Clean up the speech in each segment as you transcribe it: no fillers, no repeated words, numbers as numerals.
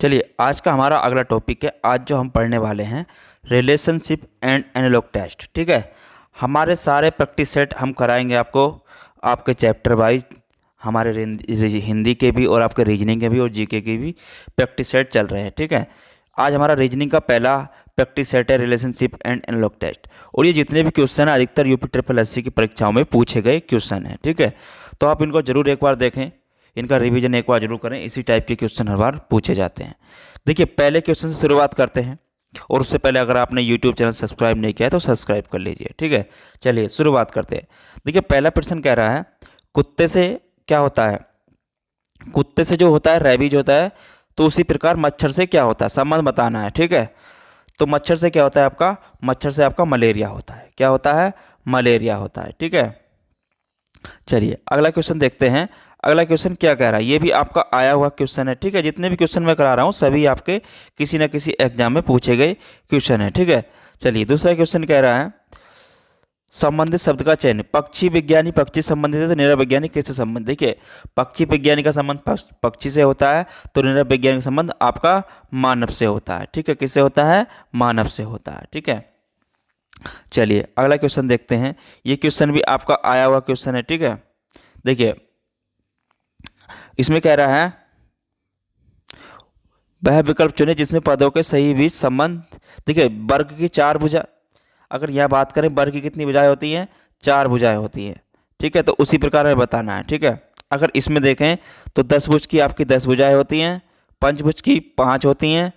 चलिए आज का हमारा अगला टॉपिक है। आज जो हम पढ़ने वाले हैं रिलेशनशिप एंड एनालॉग टेस्ट। ठीक है, हमारे सारे प्रैक्टिस सेट हम कराएंगे आपको, आपके चैप्टर वाइज, हमारे हिंदी के भी और आपके रीजनिंग के भी और जीके के भी प्रैक्टिस सेट चल रहे हैं। ठीक है, आज हमारा रीजनिंग का पहला प्रैक्टिस सेट है रिलेशनशिप एंड एनालॉग टेस्ट। और ये जितने भी क्वेश्चन हैं अधिकतर यूपी ट्रिपल एससी की परीक्षाओं में पूछे गए क्वेश्चन हैं। ठीक है, तो आप इनको जरूर एक बार देखें, इनका रिवीजन एक बार जरूर करें। इसी टाइप के क्वेश्चन हर बार पूछे जाते हैं। देखिए पहले क्वेश्चन से शुरुआत करते हैं, और उससे पहले अगर आपने यूट्यूब चैनल सब्सक्राइब नहीं किया है तो सब्सक्राइब कर लीजिए। ठीक है, चलिए शुरुआत करते हैं। देखिए पहला प्रश्न कह रहा है कुत्ते से क्या होता है। कुत्ते से जो होता है रैबीज होता है, तो उसी प्रकार मच्छर से क्या होता है, संबंध बताना है। ठीक है, तो मच्छर से क्या होता है आपका, मच्छर से आपका मलेरिया होता है। क्या होता है, मलेरिया होता है। ठीक है, चलिए अगला क्वेश्चन देखते हैं। अगला क्वेश्चन क्या कह रहा है, ये भी आपका आया हुआ क्वेश्चन है। ठीक है, जितने भी क्वेश्चन मैं करा रहा हूँ सभी आपके किसी न किसी एग्जाम में पूछे गए क्वेश्चन है। ठीक है, चलिए दूसरा क्वेश्चन कह रहा है संबंधित शब्द का चयन। पक्षी विज्ञानी पक्षी संबंधित है तो निरव वैज्ञानिक किससे संबंधित। देखिए पक्षी विज्ञानी का संबंध पक्षी से होता है, तो निरव वैज्ञानिक का संबंध आपका मानव से होता है। ठीक है, किससे होता है, मानव से होता है। ठीक है, चलिए अगला क्वेश्चन देखते हैं। ये क्वेश्चन भी आपका आया हुआ क्वेश्चन है। ठीक है, देखिए इसमें कह रहा है वह विकल्प चुने जिसमें पदों के सही बीच संबंध। देखिए वर्ग की चार भुजा, अगर यह बात करें वर्ग की कितनी भुजाएं होती हैं, चार भुजाएं होती हैं। ठीक है, तो उसी प्रकार हमें बताना है। ठीक है, अगर इसमें देखें तो 10 भुज की आपकी 10 भुजाएं होती हैं, पंचभुज की 5 होती हैं,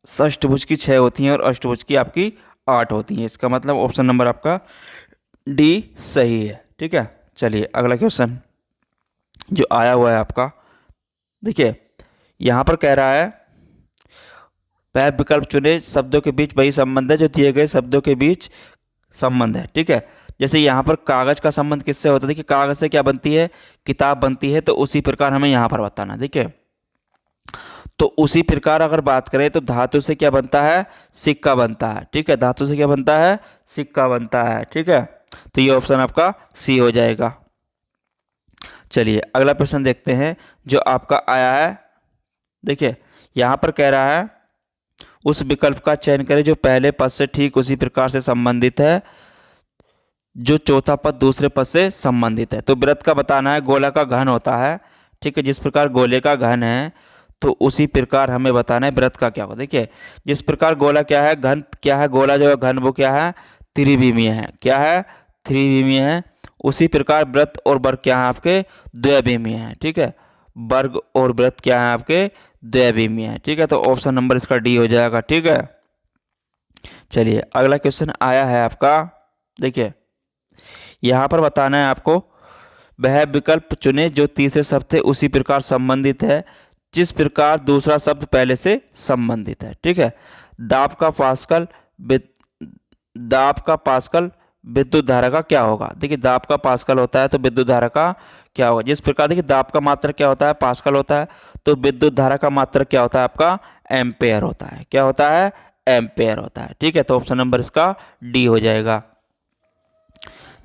षष्ठभुज की 6 होती हैं और अष्टभुज की आपकी 8 होती हैं। इसका मतलब ऑप्शन नंबर आपका डी सही है। ठीक है, चलिए अगला क्वेश्चन जो आया हुआ है आपका, देखिए यहाँ पर कह रहा है वह विकल्प चुने शब्दों के बीच वही संबंध है जो दिए गए शब्दों के बीच संबंध है। ठीक है, जैसे यहाँ पर कागज का संबंध किससे होता है। देखिए कागज से क्या बनती है, किताब बनती है, तो उसी प्रकार हमें यहाँ पर बताना। देखिए तो उसी प्रकार अगर बात करें तो धातु से क्या बनता है, सिक्का बनता है। ठीक है, धातु से क्या बनता है, सिक्का बनता है। ठीक है, तो ये ऑप्शन आपका सी हो जाएगा। चलिए अगला प्रश्न देखते हैं जो आपका आया है। देखिए यहाँ पर कह रहा है उस विकल्प का चयन करें जो पहले पद से ठीक उसी प्रकार से संबंधित है जो चौथा पद दूसरे पद से संबंधित है। तो वृत्त का बताना है, गोला का घन होता है। ठीक है, जिस प्रकार गोले का घन है तो उसी प्रकार हमें बताना है वृत्त का क्या होगा। देखिए जिस प्रकार गोला क्या है, घन क्या है, गोला जो है घन वो क्या है, त्रिविमीय है। क्या है, त्रिविमीय है। उसी प्रकार वृत्त और वर्ग क्या है आपके, द्विविमीय है। ठीक है, वर्ग और वृत्त क्या है आपके, द्विविमीय है। ठीक है, तो ऑप्शन नंबर इसका डी हो जाएगा। ठीक है, चलिए अगला क्वेश्चन आया है आपका। देखिए यहाँ पर बताना है आपको वह विकल्प चुने जो तीसरे शब्द थे उसी प्रकार संबंधित है जिस प्रकार दूसरा शब्द पहले से संबंधित है। ठीक है, दाब का पास्कल दाब का पास्कल विद्युत धारा का क्या होगा। देखिए दाब का पास्कल होता है तो विद्युत धारा का क्या होगा। जिस प्रकार देखिए दाब का मात्रक क्या होता है, पास्कल होता है, तो विद्युत धारा का मात्रक क्या होता है आपका, एम्पेयर होता है। क्या होता है, एम्पेयर होता है। ठीक है, तो ऑप्शन नंबर इसका डी हो जाएगा।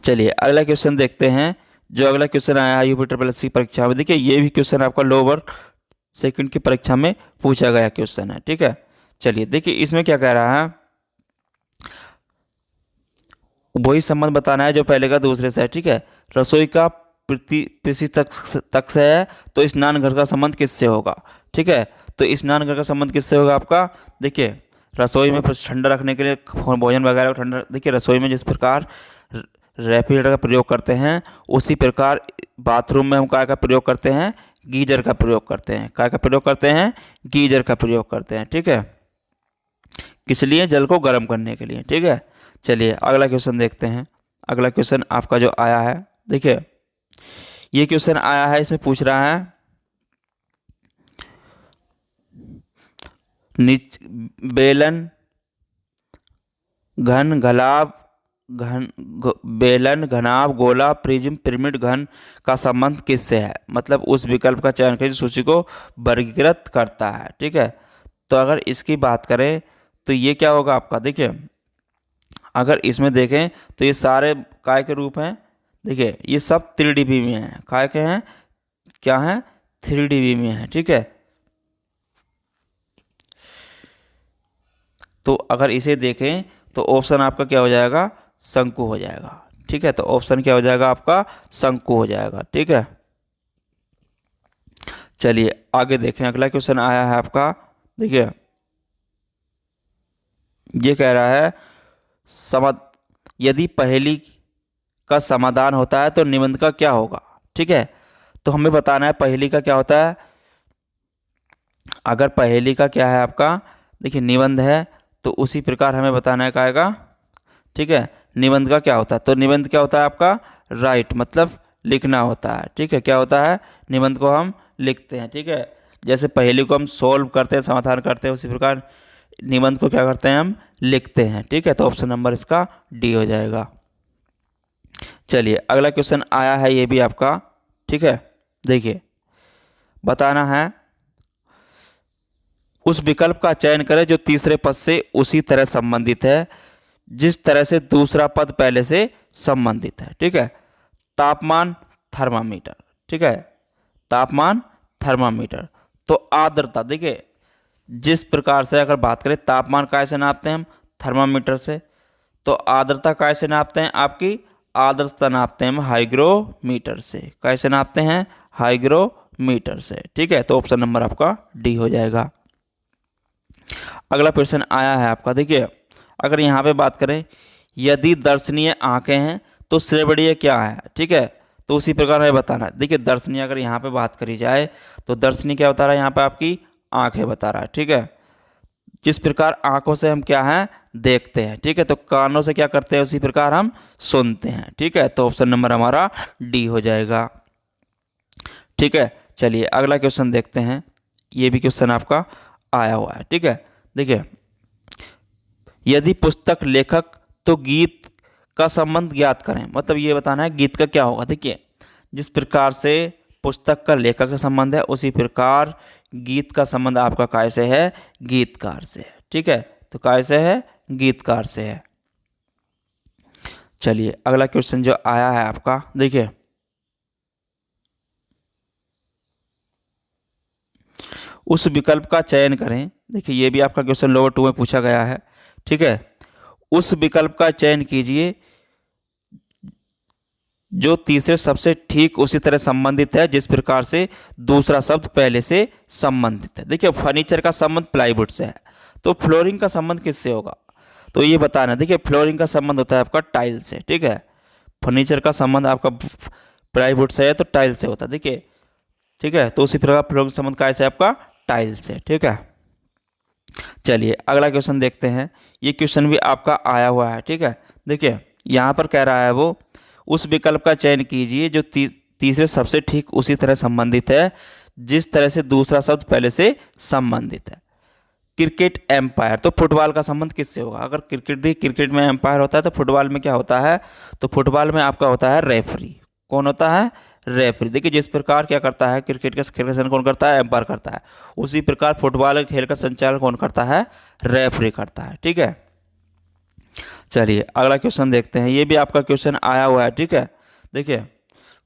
चलिए अगला क्वेश्चन देखते हैं। जो अगला क्वेश्चन आया है यूपी ट्रिपल एससी परीक्षा में, देखिए ये भी क्वेश्चन आपका लोअर सेकंड की परीक्षा में पूछा गया क्वेश्चन है। ठीक है, चलिए देखिए इसमें क्या कह रहा है, वही संबंध बताना है जो पहले का दूसरे से है। ठीक है, रसोई का पृथ्वी तक से है तो स्नान घर का संबंध किससे होगा। ठीक है, तो स्नान घर का संबंध किससे होगा आपका। देखिए रसोई में ठंडा रखने के लिए भोजन वगैरह को ठंडा, देखिए रसोई में जिस प्रकार रेफ्रिजरेटर का प्रयोग करते हैं उसी प्रकार बाथरूम में हम काय का प्रयोग करते हैं, गीजर का प्रयोग करते हैं। काय का प्रयोग करते हैं, गीजर का प्रयोग करते हैं। ठीक है, किस लिए, जल को गर्म करने के लिए। ठीक है, चलिए अगला क्वेश्चन देखते हैं। अगला क्वेश्चन आपका जो आया है, देखिए ये क्वेश्चन आया है, इसमें पूछ रहा है बेलन घन घलाव बेलन घनाभ गोला प्रिज्म पिरामिड घन का संबंध किससे है। मतलब उस विकल्प का चयन करें सूची को वर्गीकृत करता है। ठीक है, तो अगर इसकी बात करें तो ये क्या होगा आपका। देखिए अगर इसमें देखें तो ये सारे काय के रूप हैं। देखिए ये सब 3D में हैं, काय के हैं, क्या हैं, 3D में हैं। ठीक है, तो अगर इसे देखें तो ऑप्शन आपका क्या हो जाएगा, शंकु हो जाएगा। ठीक है, तो ऑप्शन क्या हो जाएगा आपका, शंकु हो जाएगा। ठीक है, चलिए आगे देखें। अगला क्वेश्चन आया है आपका, देखिए ये कह रहा है यदि पहेली का समाधान होता है तो निबंध का क्या होगा। ठीक है, तो हमें बताना है पहेली का क्या होता है। अगर पहेली का क्या है आपका, देखिए निबंध है, तो उसी प्रकार हमें बताना है क्या आएगा। ठीक है, निबंध का क्या होता है, तो निबंध क्या होता है आपका, राइट, मतलब लिखना होता है। ठीक है, क्या होता है, निबंध को हम लिखते हैं। ठीक है, जैसे पहेली को हम सोल्व करते हैं, समाधान करते हैं, उसी प्रकार निबंध को क्या करते हैं, हम लिखते हैं। ठीक है, तो ऑप्शन नंबर इसका डी हो जाएगा। चलिए अगला क्वेश्चन आया है, ये भी आपका। ठीक है, देखिए बताना है उस विकल्प का चयन करें जो तीसरे पद से उसी तरह संबंधित है जिस तरह से दूसरा पद पहले से संबंधित है। ठीक है, तापमान थर्मामीटर। ठीक है, तापमान थर्मामीटर। तो आर्द्रता, देखिए जिस प्रकार से अगर बात करें तापमान कैसे नापते हैं हम, थर्मामीटर से, तो आर्द्रता कैसे नापते हैं, आपकी आर्द्रता नापते हैं हम हाइग्रोमीटर से। कैसे नापते हैं, हाइग्रोमीटर से। ठीक है, तो ऑप्शन नंबर आपका डी हो जाएगा। अगला क्वेश्चन आया है आपका, देखिए अगर यहाँ पे बात करें यदि दर्शनीय आंखें हैं तो श्रवणीय क्या है। ठीक है, तो उसी प्रकार हमें बताना है। देखिए दर्शनीय अगर यहाँ पे बात करी जाए तो दर्शनीय क्या बता रहा है, यहाँ पे आपकी आंखें बता रहा है। ठीक है, जिस प्रकार आंखों से हम क्या है, देखते हैं। ठीक है, तो कानों से क्या करते हैं, उसी प्रकार हम सुनते हैं। ठीक है, तो ऑप्शन नंबर हमारा डी हो जाएगा। ठीक है, चलिए अगला क्वेश्चन देखते हैं। ये भी क्वेश्चन आपका आया हुआ है। ठीक है, देखिए यदि पुस्तक लेखक तो गीत का संबंध ज्ञात करें, मतलब ये बताना है गीत का क्या होगा। देखिए जिस प्रकार से पुस्तक का लेखक से संबंध है उसी प्रकार गीत का संबंध आपका कैसे है, गीतकार से है। ठीक है, तो कैसे है, गीतकार से है। चलिए अगला क्वेश्चन जो आया है आपका, देखिए उस विकल्प का चयन करें। देखिए ये भी आपका क्वेश्चन लोअर 2 में पूछा गया है। ठीक है, उस विकल्प का चयन कीजिए जो तीसरे सबसे ठीक उसी तरह संबंधित है जिस प्रकार से दूसरा शब्द पहले से संबंधित है। देखिए फर्नीचर का संबंध प्लाईवुड से है, तो फ्लोरिंग का संबंध किससे होगा, तो ये बताना। देखिए फ्लोरिंग का संबंध होता है आपका टाइल से। ठीक है, फर्नीचर का संबंध आपका प्लाईवुड से है तो टाइल से होता है। देखिए ठीक है, तो उसी प्रकार फ्लोरिंग का संबंध कैसे है आपका, टाइल से। ठीक है, चलिए अगला क्वेश्चन देखते हैं। ये क्वेश्चन भी आपका आया हुआ है। ठीक है, देखिए यहाँ पर कह रहा है वो उस विकल्प का चयन कीजिए जो तीसरे सबसे ठीक उसी तरह संबंधित है जिस तरह से दूसरा शब्द पहले से संबंधित है। क्रिकेट एम्पायर, तो फुटबॉल का संबंध किससे होगा। अगर क्रिकेट में एम्पायर होता है तो फुटबॉल में क्या होता है, तो फुटबॉल में आपका होता है रेफरी। कौन होता है, रेफरी। देखिए जिस प्रकार क्या करता है, क्रिकेट का खेल का संचालन कौन करता है, एम्पायर करता है, उसी प्रकार फुटबॉल के खेल का संचालन कौन करता है, रेफरी करता है। ठीक है, चलिए अगला क्वेश्चन देखते हैं। ये भी आपका क्वेश्चन आया हुआ है। ठीक है, देखिए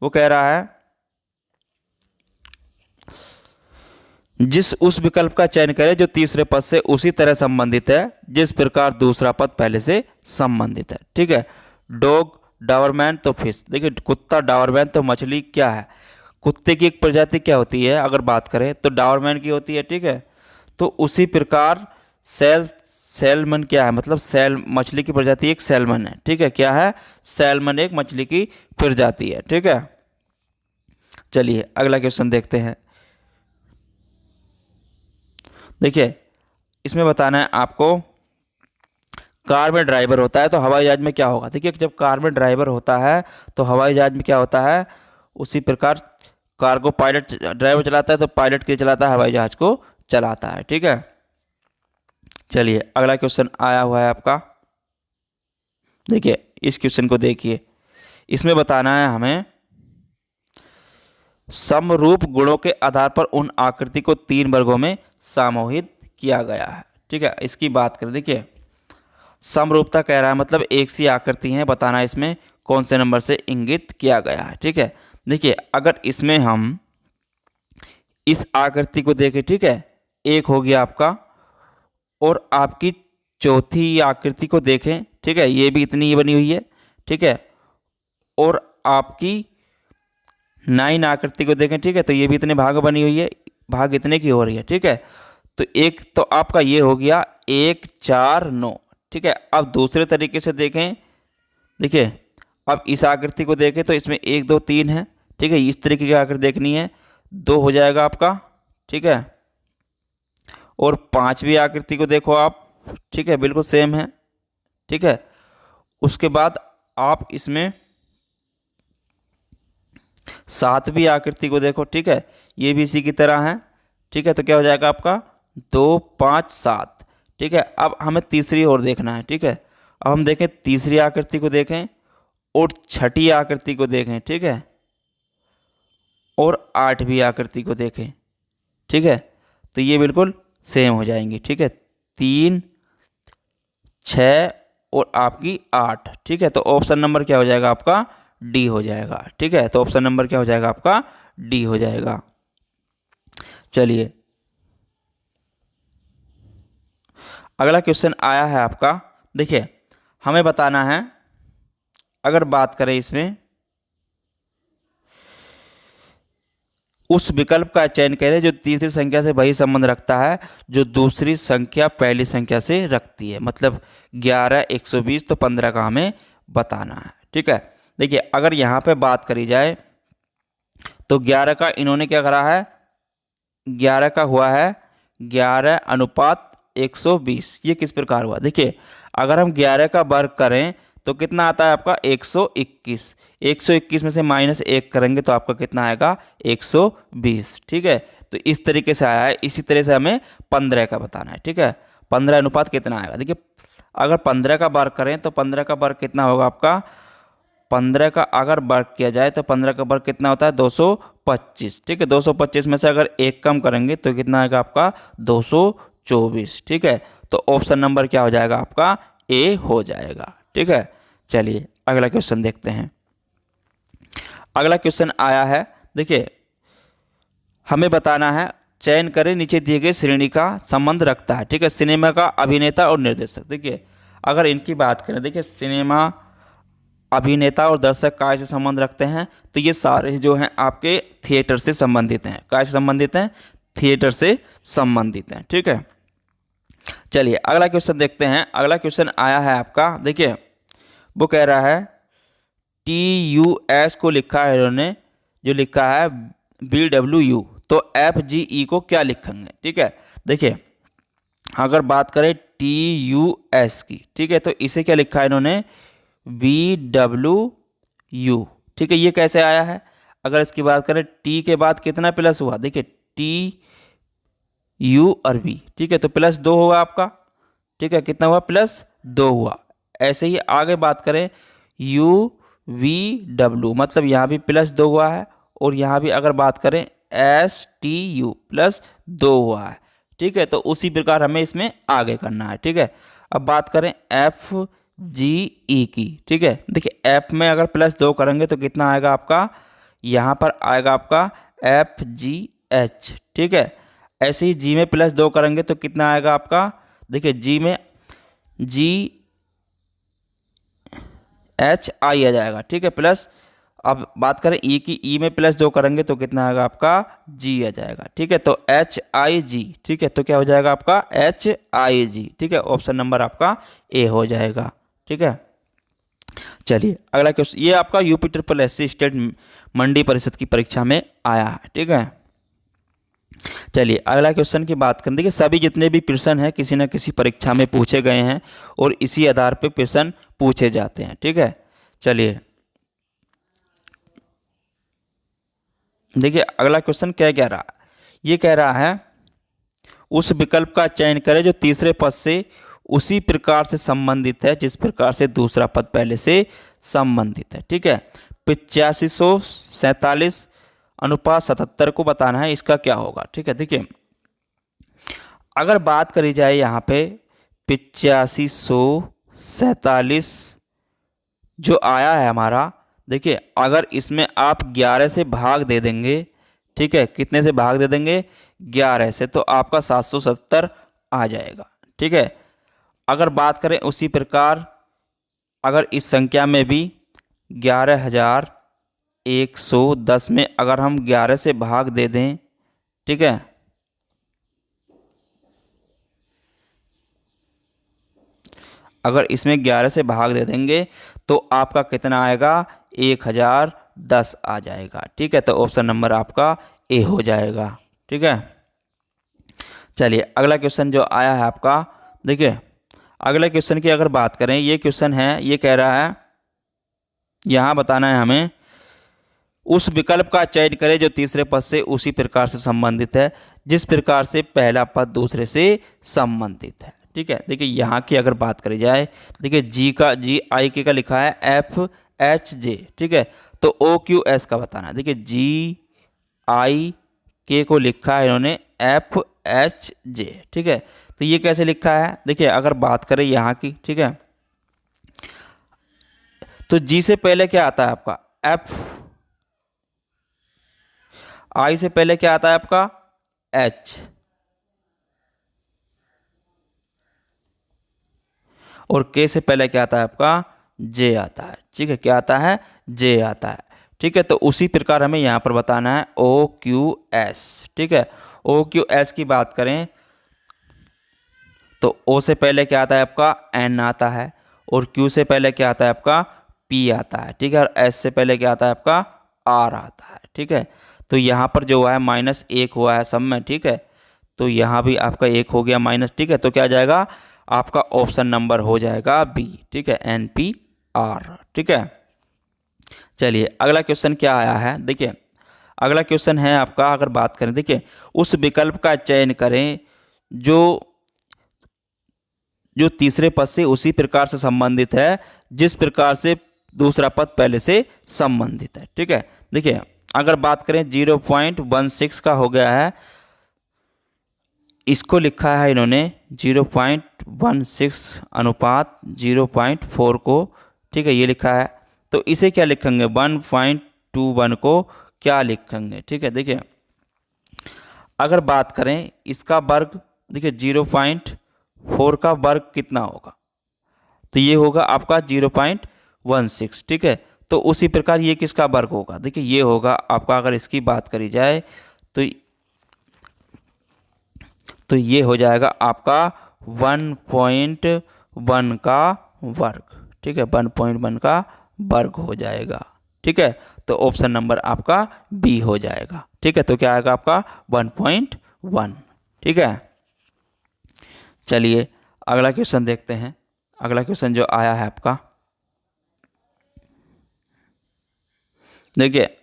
वो कह रहा है उस विकल्प का चयन करें जो तीसरे पद से उसी तरह संबंधित है जिस प्रकार दूसरा पद पहले से संबंधित है। ठीक है, डॉग, डावरमैन तो फिश। देखिए कुत्ता, डावरमैन तो मछली क्या है, कुत्ते की एक प्रजाति क्या होती है अगर बात करें तो डावरमैन की होती है। ठीक है, तो उसी प्रकार सैल्मन क्या है, मतलब मछली की प्रजाति एक सैल्मन है। ठीक है, क्या है, सैल्मन एक मछली की प्रजाति है। ठीक है, चलिए अगला क्वेश्चन देखते हैं। देखिए इसमें बताना है आपको कार में ड्राइवर होता है तो हवाई जहाज में क्या होगा। देखिए जब कार में ड्राइवर होता है तो हवाई जहाज में क्या होता है, उसी प्रकार कार को पायलट ड्राइवर चलाता है तो पायलट के चलाता है, हवाई जहाज को चलाता है। ठीक है, चलिए अगला क्वेश्चन आया हुआ है आपका। देखिए इस क्वेश्चन को देखिए, इसमें बताना है हमें समरूप गुणों के आधार पर उन आकृति को 3 वर्गों में समूहित किया गया है। ठीक है, इसकी बात करें। देखिए समरूपता कह रहा है मतलब एक सी आकृति है, बताना इसमें कौन से नंबर से इंगित किया गया है। ठीक है, देखिए अगर इसमें हम इस आकृति को देखें, ठीक है, एक हो गया आपका और आपकी चौथी आकृति को देखें, ठीक है, ये भी इतनी ही बनी हुई है, ठीक है, और आपकी 9 आकृति को देखें, ठीक है, तो ये भी इतने भाग बनी हुई है, भाग इतने की हो रही है, ठीक है। तो एक तो आपका ये हो गया 1 4 9, ठीक है। अब दूसरे तरीके से देखें, देखिए अब इस आकृति को देखें तो इसमें 1 2 3 है, ठीक है, इस तरीके की आकृति देखनी है, 2 हो जाएगा आपका, ठीक है। और 5वीं आकृति को देखो आप, ठीक है, बिल्कुल सेम है, ठीक है। उसके बाद आप इसमें 7वीं आकृति को देखो, ठीक है, ये भी इसी की तरह है, ठीक है। तो क्या हो जाएगा आपका 2 5 7, ठीक है। अब हमें तीसरी ओर देखना है, ठीक है। अब हम देखें तीसरी आकृति को देखें और छठी आकृति को देखें, ठीक है, और 8वीं आकृति को देखें, ठीक है। तो ये बिल्कुल सेम हो जाएंगी, ठीक है, 3 6 और आपकी 8, ठीक है। तो ऑप्शन नंबर क्या हो जाएगा आपका डी हो जाएगा, ठीक है। तो ऑप्शन नंबर क्या हो जाएगा आपका डी हो जाएगा। चलिए अगला क्वेश्चन आया है आपका, देखिए हमें बताना है, अगर बात करें इसमें उस विकल्प का चयन करें जो तीसरी संख्या से वही संबंध रखता है जो दूसरी संख्या पहली संख्या से रखती है। मतलब 11 120 तो 15 का हमें बताना है, ठीक है। देखिए अगर यहाँ पे बात करी जाए तो 11 का इन्होंने क्या करा है, 11 का हुआ है 11:120। ये किस प्रकार हुआ, देखिए अगर हम 11 का वर्ग करें तो कितना आता है आपका 121, 121 में से -1 करेंगे तो आपका कितना आएगा 120, ठीक है। तो इस तरीके से आया है। इसी तरह से हमें 15 का बताना है, ठीक है, 15 अनुपात कितना आएगा। देखिए अगर 15 का वर्ग करें तो 15 का वर्ग कितना होगा आपका, 15 का अगर वर्ग किया जाए तो 15 का वर्ग कितना होता है 225, ठीक है। 225 में से अगर 1 कम करेंगे तो कितना आएगा आपका 224, ठीक है। तो ऑप्शन नंबर क्या हो जाएगा आपका ए हो जाएगा, ठीक है। चलिए अगला क्वेश्चन देखते हैं। अगला क्वेश्चन आया है, देखिए हमें बताना है, चयन करें नीचे दिए गए श्रेणी का संबंध रखता है, ठीक है। सिनेमा का अभिनेता और निर्देशक, देखिए अगर इनकी बात करें, देखिए सिनेमा अभिनेता और दर्शक काय से संबंध रखते हैं, तो ये सारे जो हैं आपके थिएटर से संबंधित हैं। काय से संबंधित हैं, थिएटर से संबंधित हैं, ठीक है। चलिए अगला क्वेश्चन देखते हैं। अगला क्वेश्चन आया है आपका, देखिए वो कह रहा है TUS को लिखा है इन्होंने, जो लिखा है BWU, तो FGE को क्या लिखेंगे, ठीक है। देखिए अगर बात करें TUS की, ठीक है, तो इसे क्या लिखा है इन्होंने BWU, ठीक है। ये कैसे आया है, अगर इसकी बात करें T के बाद कितना प्लस हुआ, देखिए TU और V, ठीक है, तो +2 होगा आपका, ठीक है, कितना हुआ +2 हुआ। ऐसे ही आगे बात करें UVW, मतलब यहाँ भी +2 हुआ है, और यहाँ भी अगर बात करें STU +2 हुआ है, ठीक है। तो उसी प्रकार हमें इसमें आगे करना है, ठीक है। अब बात करें FGE की, ठीक है। देखिए F में अगर +2 करेंगे तो कितना आएगा आपका, यहाँ पर आएगा आपका FGH, ठीक है। ऐसे ही G में +2 करेंगे तो कितना आएगा आपका, देखिए G में GHI आ जाएगा, ठीक है, प्लस। अब बात करें E की, E में +2 करेंगे तो कितना आएगा आपका G आ जाएगा, ठीक है। तो HIG, ठीक है, तो क्या हो जाएगा आपका HIG, ठीक है। ऑप्शन नंबर आपका ए हो जाएगा, ठीक है। चलिए अगला क्वेश्चन, ये आपका UPSSC स्टेट मंडी परिषद की परीक्षा में आया है, ठीक है। चलिए अगला क्वेश्चन की बात करें। देखिए सभी जितने भी प्रश्न हैं किसी न किसी परीक्षा में पूछे गए हैं और इसी आधार पे प्रश्न पूछे जाते हैं, ठीक है। चलिए देखिए अगला क्वेश्चन क्या कह रहा है, ये कह रहा है उस विकल्प का चयन करें जो तीसरे पद से उसी प्रकार से संबंधित है जिस प्रकार से दूसरा पद पहले से संबंधित है, ठीक है। 8547:77 को बताना है, इसका क्या होगा, ठीक है। देखिए अगर बात करी जाए यहाँ पे 8547 जो आया है हमारा, देखिए अगर इसमें आप 11 से भाग दे देंगे, ठीक है, कितने से भाग दे देंगे 11 से, तो आपका 770 आ जाएगा, ठीक है। अगर बात करें उसी प्रकार, अगर इस संख्या में भी 11,110 में अगर हम 11 से भाग दे दें, ठीक है, अगर इसमें 11 से भाग दे देंगे तो आपका कितना आएगा, 1010 आ जाएगा। ठीक है, तो ऑप्शन नंबर आपका ए हो जाएगा। ठीक है, चलिए अगला क्वेश्चन जो आया है आपका, देखिए अगले क्वेश्चन की अगर बात करें, ये क्वेश्चन है, ये कह रहा है यहाँ बताना है हमें, उस विकल्प का चयन करें जो तीसरे पद से उसी प्रकार से संबंधित है जिस प्रकार से पहला पद दूसरे से संबंधित है। ठीक है, देखिए यहाँ की अगर बात करी जाए, देखिए GI का लिखा है FHJ। ठीक है, तो OQS का बताना है। देखिए GIK को लिखा है इन्होंने FHJ। ठीक है, तो ये कैसे लिखा है, देखिए अगर बात करें यहाँ की, ठीक है, तो G से पहले क्या आता है आपका F, I से पहले क्या आता है आपका H, और K से पहले क्या आता है आपका J आता है। ठीक है, क्या आता है, J आता है। ठीक है, तो उसी प्रकार हमें यहाँ पर बताना है OQS। ठीक है, OQS की बात करें तो O से पहले क्या आता है आपका N आता है, और Q से पहले क्या आता है आपका P आता है। ठीक है, और S से पहले क्या आता है आपका R आता है। ठीक है, तो यहाँ पर जो है -1 हुआ है सब में। ठीक है, तो यहाँ भी आपका 1 हो गया माइनस। ठीक है, तो क्या आ जाएगा आपका ऑप्शन नंबर हो जाएगा बी। ठीक है, NPR। ठीक है, चलिए अगला क्वेश्चन क्या आया है, देखिए अगला क्वेश्चन है आपका, अगर बात करें, देखिए उस विकल्प का चयन करें जो जो तीसरे पद से उसी प्रकार से संबंधित है जिस प्रकार से दूसरा पद पहले से संबंधित है। ठीक है, देखिए अगर बात करें 0.16 का हो गया है, इसको लिखा है इन्होंने 0.16 अनुपात 0.4 को। ठीक है, ये लिखा है, तो इसे क्या लिखेंगे 1.21 को क्या लिखेंगे। ठीक है, देखिए अगर बात करें इसका वर्ग, देखिए 0.4 का वर्ग कितना होगा, तो ये होगा आपका 0.16। ठीक है, तो उसी प्रकार ये किसका वर्ग होगा, देखिए ये होगा आपका, अगर इसकी बात करी जाए तो ये हो जाएगा आपका 1.1 का वर्ग। ठीक है, 1.1 का वर्ग हो जाएगा। ठीक है, तो ऑप्शन नंबर आपका बी हो जाएगा। ठीक है, तो क्या आएगा आपका 1.1। ठीक है, चलिए अगला क्वेश्चन देखते हैं। अगला क्वेश्चन जो आया है आपका, देखिए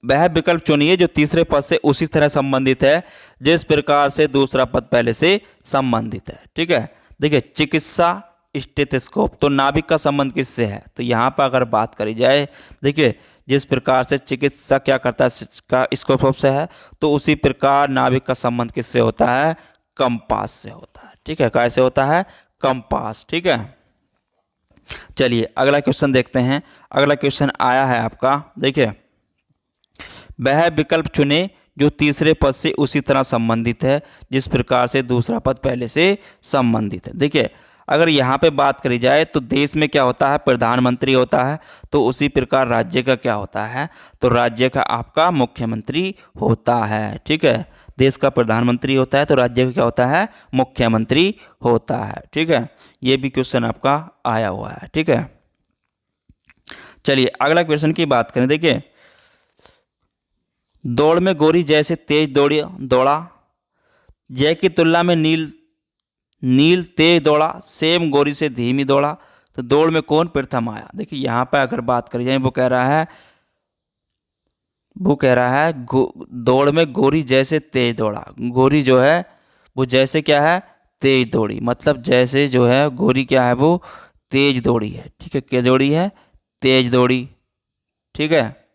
वह विकल्प चुनिए जो तीसरे पद से उसी तरह संबंधित है जिस प्रकार से दूसरा पद पहले से संबंधित है। ठीक है, देखिए चिकित्सा स्टेथोस्कोप, तो नाभिक का संबंध किससे है, तो यहाँ पर अगर बात करी जाए, देखिए जिस प्रकार से चिकित्सा क्या करता है का स्कोप से है, तो उसी प्रकार नाभिक का संबंध किससे होता है, कंपास से होता है। ठीक है, कैसे होता है, कंपास। ठीक है, चलिए अगला क्वेश्चन देखते हैं। अगला क्वेश्चन आया है आपका, देखिए वह विकल्प चुने जो तीसरे पद से उसी तरह संबंधित है जिस प्रकार से दूसरा पद पहले से संबंधित है। देखिए अगर यहाँ पे बात करी जाए तो देश में क्या होता है, प्रधानमंत्री होता है, तो उसी प्रकार राज्य का क्या होता है, तो राज्य का आपका मुख्यमंत्री होता है। ठीक है, देश का प्रधानमंत्री होता है तो राज्य का क्या होता है, मुख्यमंत्री होता है। ठीक है, ये भी क्वेश्चन आपका आया हुआ है। ठीक है, चलिए अगला क्वेश्चन की बात करें। देखिए दौड़ में गोरी जैसे तेज दौड़ा, जय की तुलना में नील तेज दौड़ा, सेम गोरी से धीमी दौड़ा, तो दौड़ में कौन प्रथम आया। देखिए यहाँ पर अगर बात करी जाए, वो कह रहा है दौड़ में गोरी जैसे तेज दौड़ा। गोरी जो है वो जैसे क्या है, तेज दौड़ी, मतलब जैसे जो है गोरी क्या है, वो तेज दौड़ी है। ठीक है, क्या दौड़ी है, तेज दौड़ी। ठीक है,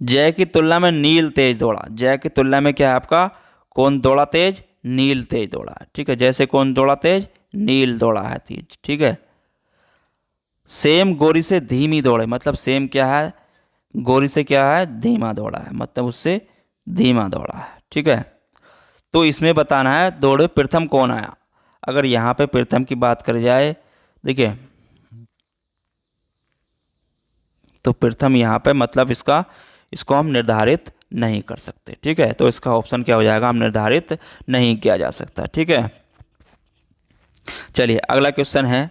जय की तुलना में नील तेज दौड़ा, जय की तुलना में क्या है आपका, कौन दौड़ा तेज, नील तेज दौड़ा है। ठीक है, जैसे कौन दौड़ा तेज, नील दौड़ा है तेज। ठीक है, सेम गोरी से धीमी दौड़े, मतलब सेम क्या है, गोरी से क्या है, धीमा दौड़ा है, मतलब उससे धीमा दौड़ा है। ठीक है, तो इसमें बताना है दौड़ में प्रथम कौन आया। अगर यहाँ पे प्रथम की बात करी जाए, देखिए, तो प्रथम यहाँ पे मतलब इसको हम निर्धारित नहीं कर सकते। ठीक है, तो इसका ऑप्शन क्या हो जाएगा, हम निर्धारित नहीं किया जा सकता। ठीक है, चलिए अगला क्वेश्चन है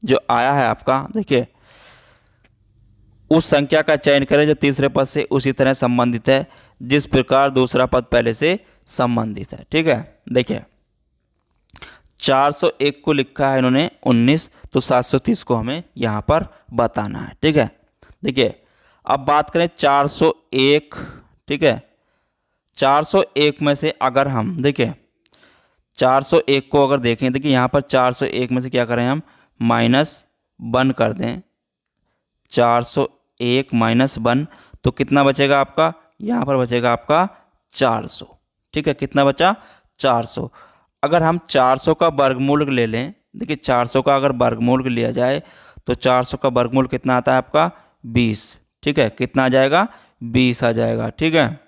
जो आया है आपका, देखिए, उस संख्या का चयन करें जो तीसरे पद से उसी तरह संबंधित है जिस प्रकार दूसरा पद पहले से संबंधित है। ठीक है, देखिए 401 को लिखा है इन्होंने 19, तो 730 को हमें यहाँ पर बताना है। ठीक है, देखिए अब बात करें 401। ठीक है, 401 में से अगर हम देखिए 401 को अगर देखें, देखिए यहाँ पर 401 में से क्या करें हम, -1 कर दें। 401 -1 तो कितना बचेगा आपका, यहाँ पर बचेगा आपका 400। ठीक है, कितना बचा, 400। अगर हम 400 का वर्गमूल ले लें, देखिए 400 का अगर वर्गमूल लिया जाए तो 400 का वर्गमूल कितना आता है आपका, 20। ठीक है, कितना आ जाएगा, 20 आ जाएगा। ठीक है,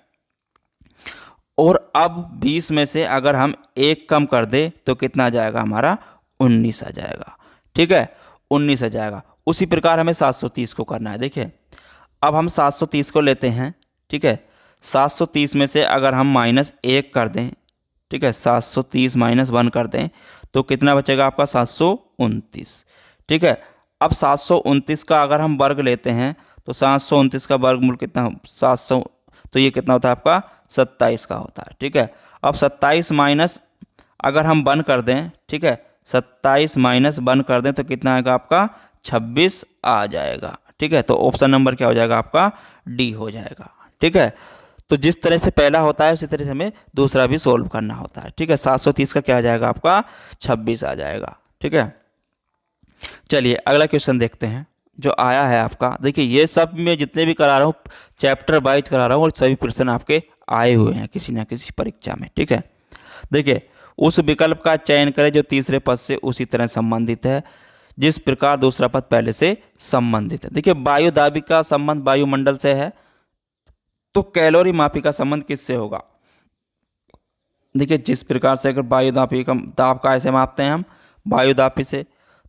और अब 20 में से अगर हम 1 कम कर दें तो कितना आ जाएगा हमारा, 19 आ जाएगा। ठीक है, 19 आ जाएगा। उसी प्रकार हमें 730 को करना है। देखिए अब हम 730 को लेते हैं। ठीक है, 730 में से अगर हम -1 कर दें, ठीक है, 730 -1 कर दें तो कितना बचेगा आपका, 729। ठीक है, अब 729 का अगर हम वर्ग लेते हैं तो 729 का वर्गमूल कितना, 700, तो ये कितना होता है आपका, 27 का होता है। ठीक है, अब 27 माइनस अगर हम 1 कर दें, ठीक है, 27 -1 कर दें तो कितना आएगा आपका, 26 आ जाएगा। ठीक है, तो ऑप्शन नंबर क्या हो जाएगा आपका, डी हो जाएगा। ठीक है, तो जिस तरह से पहला होता है उसी तरह से हमें दूसरा भी सोल्व करना होता है। ठीक है, 730 का क्या आ जाएगा आपका, 26 आ जाएगा। ठीक है, चलिए अगला क्वेश्चन देखते हैं जो आया है आपका। देखिए ये सब मैं जितने भी करा रहा हूँ चैप्टर वाइज करा रहा हूँ और सभी प्रश्न आपके आए हुए हैं किसी ना किसी परीक्षा में। ठीक है, देखिए उस विकल्प का चयन करें जो तीसरे पद से उसी तरह संबंधित है जिस प्रकार दूसरा पद पहले से संबंधित है। देखिए वायुदाबी का संबंध वायुमंडल से है, तो कैलोरी मापी का संबंध किससे होगा। देखिए जिस प्रकार से अगर वायुदाबी का दाब का ऐसे मापते हैं हम वायुदाबी से,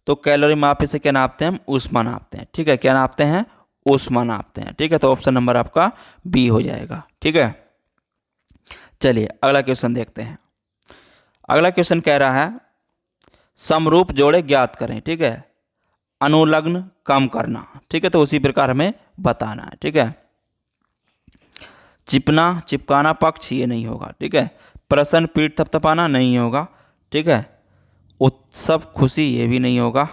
तो कैलोरी मापी से क्या नापते हैं हम, ऊष्मा नापते हैं। ठीक है, क्या नापते हैं, ऊष्मा नापते हैं। ठीक है, तो ऑप्शन नंबर आपका बी हो जाएगा। ठीक है, चलिए अगला क्वेश्चन देखते हैं। अगला क्वेश्चन कह रहा है समरूप जोड़े ज्ञात करें। ठीक है, अनुलग्न कम करना। ठीक है, तो उसी प्रकार हमें बताना है। ठीक है, चिपकाना पक्ष ये नहीं होगा। ठीक है, प्रसन्न पीठ थपथपाना नहीं होगा। ठीक है, उत्सव खुशी ये भी नहीं होगा।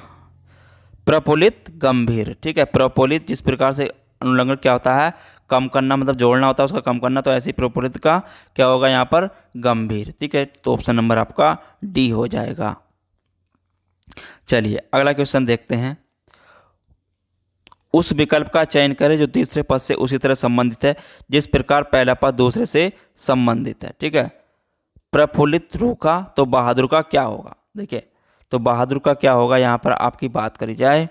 प्रफुल्लित गंभीर। ठीक है, प्रफुल्लित जिस प्रकार से अनुलग्न क्या होता है, कम करना मतलब जोड़ना होता है उसका कम करना, तो ऐसी प्रफुल्लित का क्या होगा यहाँ पर, गंभीर। ठीक है, तो ऑप्शन नंबर आपका डी हो जाएगा। चलिए अगला क्वेश्चन देखते हैं। उस विकल्प का चयन करें जो तीसरे पद से उसी तरह संबंधित है जिस प्रकार पहला पद दूसरे से संबंधित है। ठीक है, प्रफुल्लित रूखा तो बहादुर का क्या होगा। देखिए तो बहादुर का क्या होगा, यहाँ पर आपकी बात करी जाए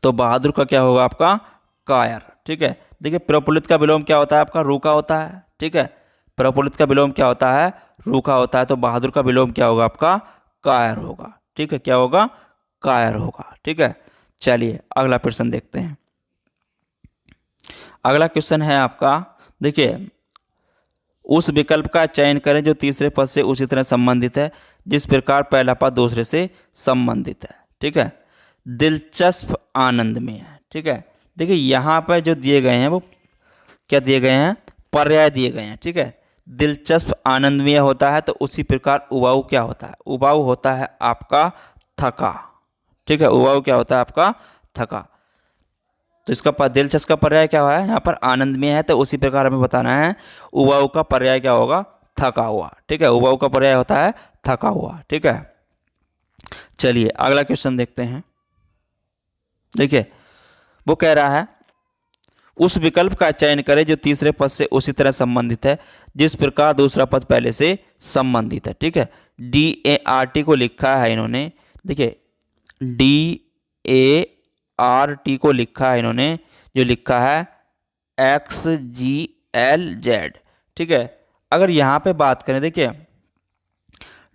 तो बहादुर का क्या होगा आपका, कायर। ठीक है, देखिए प्रफुल्लित का विलोम क्या होता है आपका, रूखा होता है। ठीक है, प्रफुल्लित का विलोम क्या होता है, रूखा होता है, तो बहादुर का विलोम क्या होगा आपका, कायर होगा। ठीक है, क्या होगा, कायर होगा। ठीक है, चलिए अगला प्रश्न देखते हैं। अगला क्वेश्चन है आपका, देखिए उस विकल्प का चयन करें जो तीसरे पद से उसी तरह संबंधित है जिस प्रकार पहला पद दूसरे से संबंधित है। ठीक है, दिलचस्प आनंद में है। ठीक है, देखिए यहाँ पर जो दिए गए हैं वो क्या दिए गए हैं, पर्याय दिए गए हैं। ठीक है, दिलचस्प आनंदमय होता है, तो उसी प्रकार उबाऊ क्या होता है, उबाऊ होता है आपका थका। ठीक है, उबाऊ क्या होता है आपका, थका। तो इसका दिलचस्प का पर्याय क्या है, यहाँ पर आनंदमय है, तो उसी प्रकार हमें बताना है उबाऊ का पर्याय क्या होगा, थका हुआ। ठीक है, उबाऊ का पर्याय होता है थका हुआ। ठीक है, चलिए अगला क्वेश्चन देखते हैं। देखिए वो कह रहा है उस विकल्प का चयन करें जो तीसरे पद से उसी तरह संबंधित है जिस प्रकार दूसरा पद पहले से संबंधित है। ठीक है, DART को लिखा है इन्होंने। देखिए DART को लिखा है इन्होंने, जो लिखा है XGLZ। ठीक है, अगर यहाँ पे बात करें, देखिए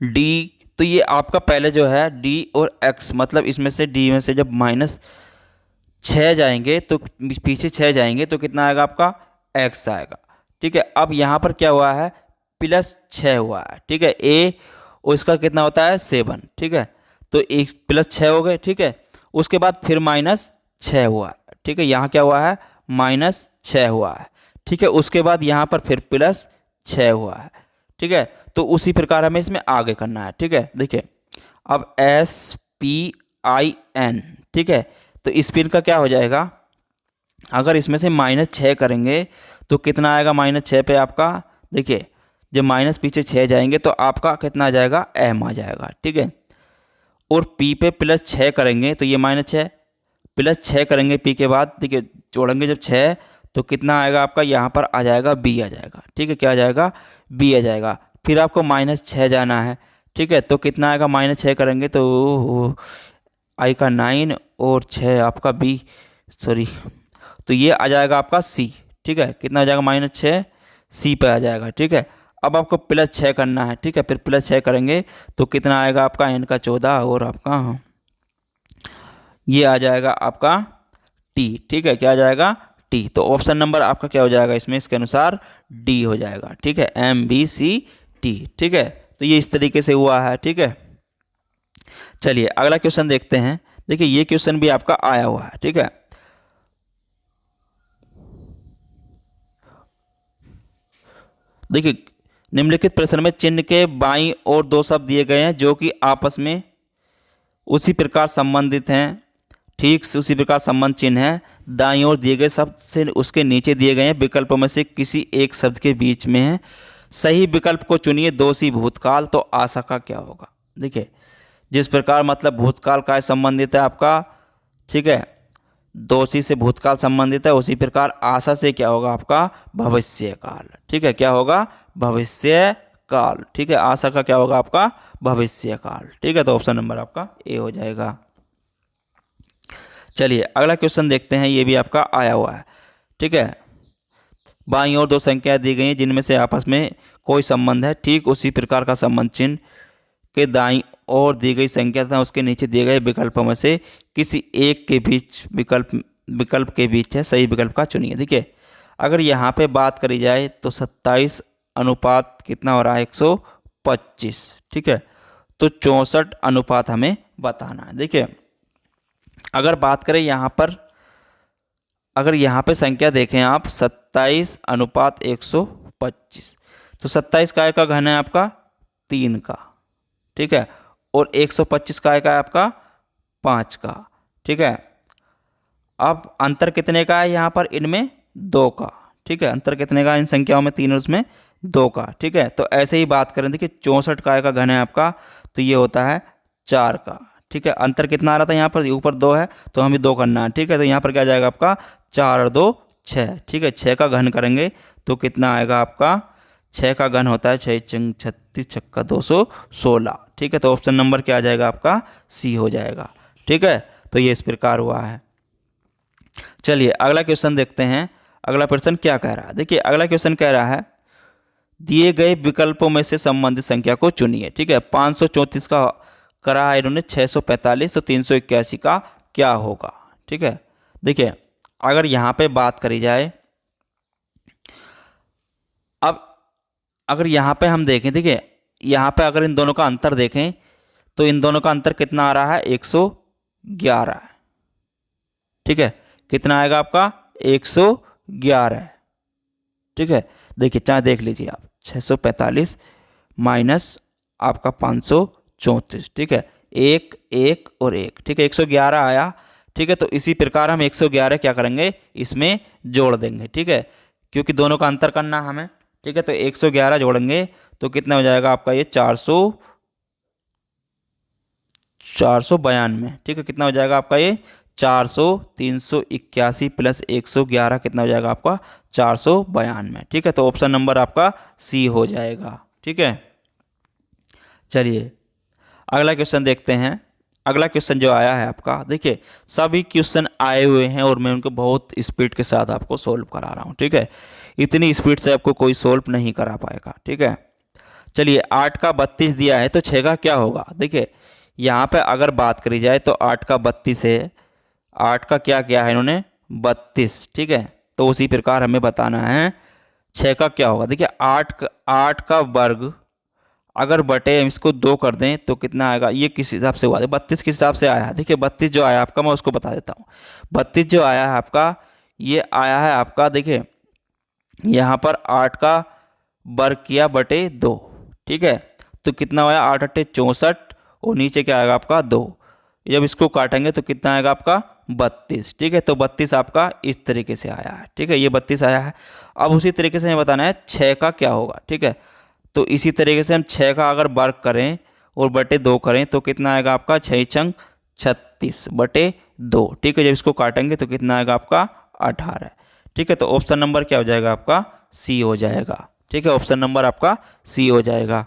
डी, तो ये आपका पहले जो है डी और एक्स, मतलब इसमें से डी में से जब -6 जाएंगे तो पीछे 6 जाएंगे तो कितना आएगा आपका एक्स आएगा। ठीक है, अब यहाँ पर क्या हुआ है, +6 हुआ है। ठीक है, ए और इसका कितना होता है 7। ठीक है, तो एक +6 हो गए। ठीक है, उसके बाद फिर -6 हुआ है। ठीक है, यहाँ क्या हुआ है, -6 हुआ है। ठीक है, उसके बाद यहाँ पर फिर +6 हुआ है। ठीक है, तो उसी प्रकार हमें इसमें आगे करना है। ठीक है, देखिए अब SPIN। ठीक है, तो स्पिन का क्या हो जाएगा, अगर इसमें से -6 करेंगे तो कितना आएगा, -6 पे आपका, देखिए जब माइनस पीछे 6 जाएंगे तो आपका कितना आ जाएगा, M आ जाएगा। ठीक है, और P पे +6 करेंगे तो ये -6, +6 करेंगे P के बाद, देखिए जोड़ेंगे जब 6 तो कितना आएगा आपका, यहाँ पर आ जाएगा B आ जाएगा। ठीक है, क्या आ जाएगा, B आ जाएगा। फिर आपको -6 जाना है। ठीक है, तो कितना आएगा, -6 करेंगे तो I का 9 और 6 आपका B, सॉरी, तो ये आ जाएगा आपका C। ठीक है, कितना आ जाएगा, -6 C पे आ जाएगा। ठीक है, अब आपको +6 करना है। ठीक है, फिर +6 करेंगे तो कितना आएगा आपका N का 14 और आपका ये आ जाएगा आपका T। ठीक है, क्या आ जाएगा, T। तो ऑप्शन नंबर आपका क्या हो जाएगा इसमें, इसके अनुसार D हो जाएगा। ठीक है, MBCT। ठीक है, तो ये इस तरीके से हुआ है। ठीक है, चलिए अगला क्वेश्चन देखते हैं। देखिए ये क्वेश्चन भी आपका आया हुआ है। ठीक है, देखिए निम्नलिखित प्रश्न में चिन्ह के बाईं ओर 2 शब्द दिए गए हैं जो कि आपस में उसी प्रकार संबंधित हैं। ठीक से उसी प्रकार संबंध चिन्ह है। दाईं ओर दिए गए शब्द से उसके नीचे दिए गए हैं विकल्पों में से किसी एक शब्द के बीच में है। सही विकल्प को चुनिए। दोषी भूतकाल, तो आशा का क्या होगा। देखिए जिस प्रकार मतलब भूतकाल का संबंधित है आपका, ठीक है, दोषी से भूतकाल संबंधित है, उसी प्रकार आशा से क्या होगा आपका, भविष्य काल। ठीक है, क्या होगा, भविष्य काल। ठीक है, आशा का क्या होगा आपका, भविष्य काल। ठीक है, तो ऑप्शन नंबर आपका ए हो जाएगा। चलिए अगला क्वेश्चन देखते हैं, ये भी आपका आया हुआ है। ठीक है, बाईं ओर 2 संख्याएं दी गई हैं जिनमें से आपस में कोई संबंध है। ठीक उसी प्रकार का संबंध चिन्ह के दाईं ओर दी गई संख्या तथा उसके नीचे दिए गए विकल्पों में से किसी एक के बीच विकल्प के बीच है। सही विकल्प का चुनिए। देखिए अगर यहाँ पे बात करी जाए तो 27 अनुपात कितना हो रहा है, 125। ठीक है, तो 64 अनुपात हमें बताना है। देखिए अगर बात करें यहाँ पर, अगर यहाँ पे संख्या देखें आप 27 अनुपात 125, तो 27 काय का घन है आपका 3 का। ठीक है, और 125 काय का है आपका 5 का। ठीक है, अब अंतर कितने का है यहाँ पर, इनमें 2 का। ठीक है, अंतर कितने का, इन संख्याओं में 3 और उसमें 2 का। ठीक है, तो ऐसे ही बात करें, देखिए 64 काय का घन है आपका, तो ये होता है 4 का। ठीक है, अंतर कितना आ रहा था यहाँ पर, ऊपर 2 है तो हमें 2 करना है। ठीक है, तो यहाँ पर क्या आ जाएगा आपका 4 और 2 6। ठीक है, 6 का घन करेंगे तो कितना आएगा आपका, 6 का घन होता है 6 चंग 36 छक्का 216। ठीक है, तो ऑप्शन नंबर क्या आ जाएगा आपका, सी हो जाएगा। ठीक है, तो ये इस प्रकार हुआ है। चलिए अगला क्वेश्चन देखते हैं। अगला प्रश्न क्या कह रहा है, देखिए अगला क्वेश्चन कह रहा है दिए गए विकल्पों में से संबंधित संख्या को चुनिए। ठीक है, 534 का करा है इन्होंने, 645 तो 381 का क्या होगा। ठीक है, देखिए अगर यहाँ पे बात करी जाए, अब अगर यहाँ पे हम देखें, देखिए यहाँ पे अगर इन दोनों का अंतर देखें तो इन दोनों का अंतर कितना आ रहा है, 111 है। ठीक है, कितना आएगा आपका, 111 है। ठीक है, देखिए चाहे देख लीजिए आप, 645 माइनस आपका 534। ठीक है, 1 1 और 1। ठीक है, 111 आया। ठीक है, तो इसी प्रकार हम 111 क्या करेंगे, इसमें जोड़ देंगे। ठीक है, क्योंकि दोनों का अंतर करना है हमें। ठीक है, तो 111 जोड़ेंगे तो कितना हो जाएगा आपका, ये 492। ठीक है, कितना हो जाएगा आपका ये 400, 381 प्लस 111 कितना हो जाएगा आपका 492। ठीक है, तो ऑप्शन नंबर आपका सी हो जाएगा। ठीक है, चलिए अगला क्वेश्चन देखते हैं। अगला क्वेश्चन जो आया है आपका, देखिए सभी क्वेश्चन आए हुए हैं और मैं उनको बहुत स्पीड के साथ आपको सोल्व करा रहा हूँ, ठीक है। इतनी स्पीड से आपको कोई सोल्व नहीं करा पाएगा, ठीक है। चलिए 8 का 32 दिया है तो 6 का क्या होगा। देखिए यहाँ पे अगर बात करी जाए तो 8 का 32 है, 8 का क्या किया है इन्होंने 32, ठीक है। तो उसी प्रकार हमें बताना है 6 का क्या होगा। देखिए 8 का वर्ग अगर बटे हम इसको 2 कर दें तो कितना आएगा, ये किस हिसाब से हुआ है 32 किस हिसाब से आया है। देखिए 32 जो आया आपका मैं उसको बता देता हूँ। 32 जो आया है आपका, ये आया है आपका, देखिए यहाँ पर 8 का वर्ग किया बटे 2, ठीक है। तो कितना आया 8 अट्ठे 64 और नीचे क्या आएगा आपका 2। जब इसको काटेंगे तो कितना आएगा आपका 32, ठीक है। तो 32 आपका इस तरीके से आया है, ठीक है, ये 32 आया है। अब उसी तरीके से हमें बताना है 6 का क्या होगा, ठीक है। तो इसी तरीके से हम 6 का अगर वर्ग करें और बटे 2 करें तो कितना आएगा आपका 6 छंग 36 बटे 2, ठीक है। जब इसको काटेंगे तो कितना आएगा आपका 18, ठीक है। तो ऑप्शन नंबर क्या हो जाएगा आपका सी हो जाएगा, ठीक है। ऑप्शन नंबर आपका सी हो जाएगा।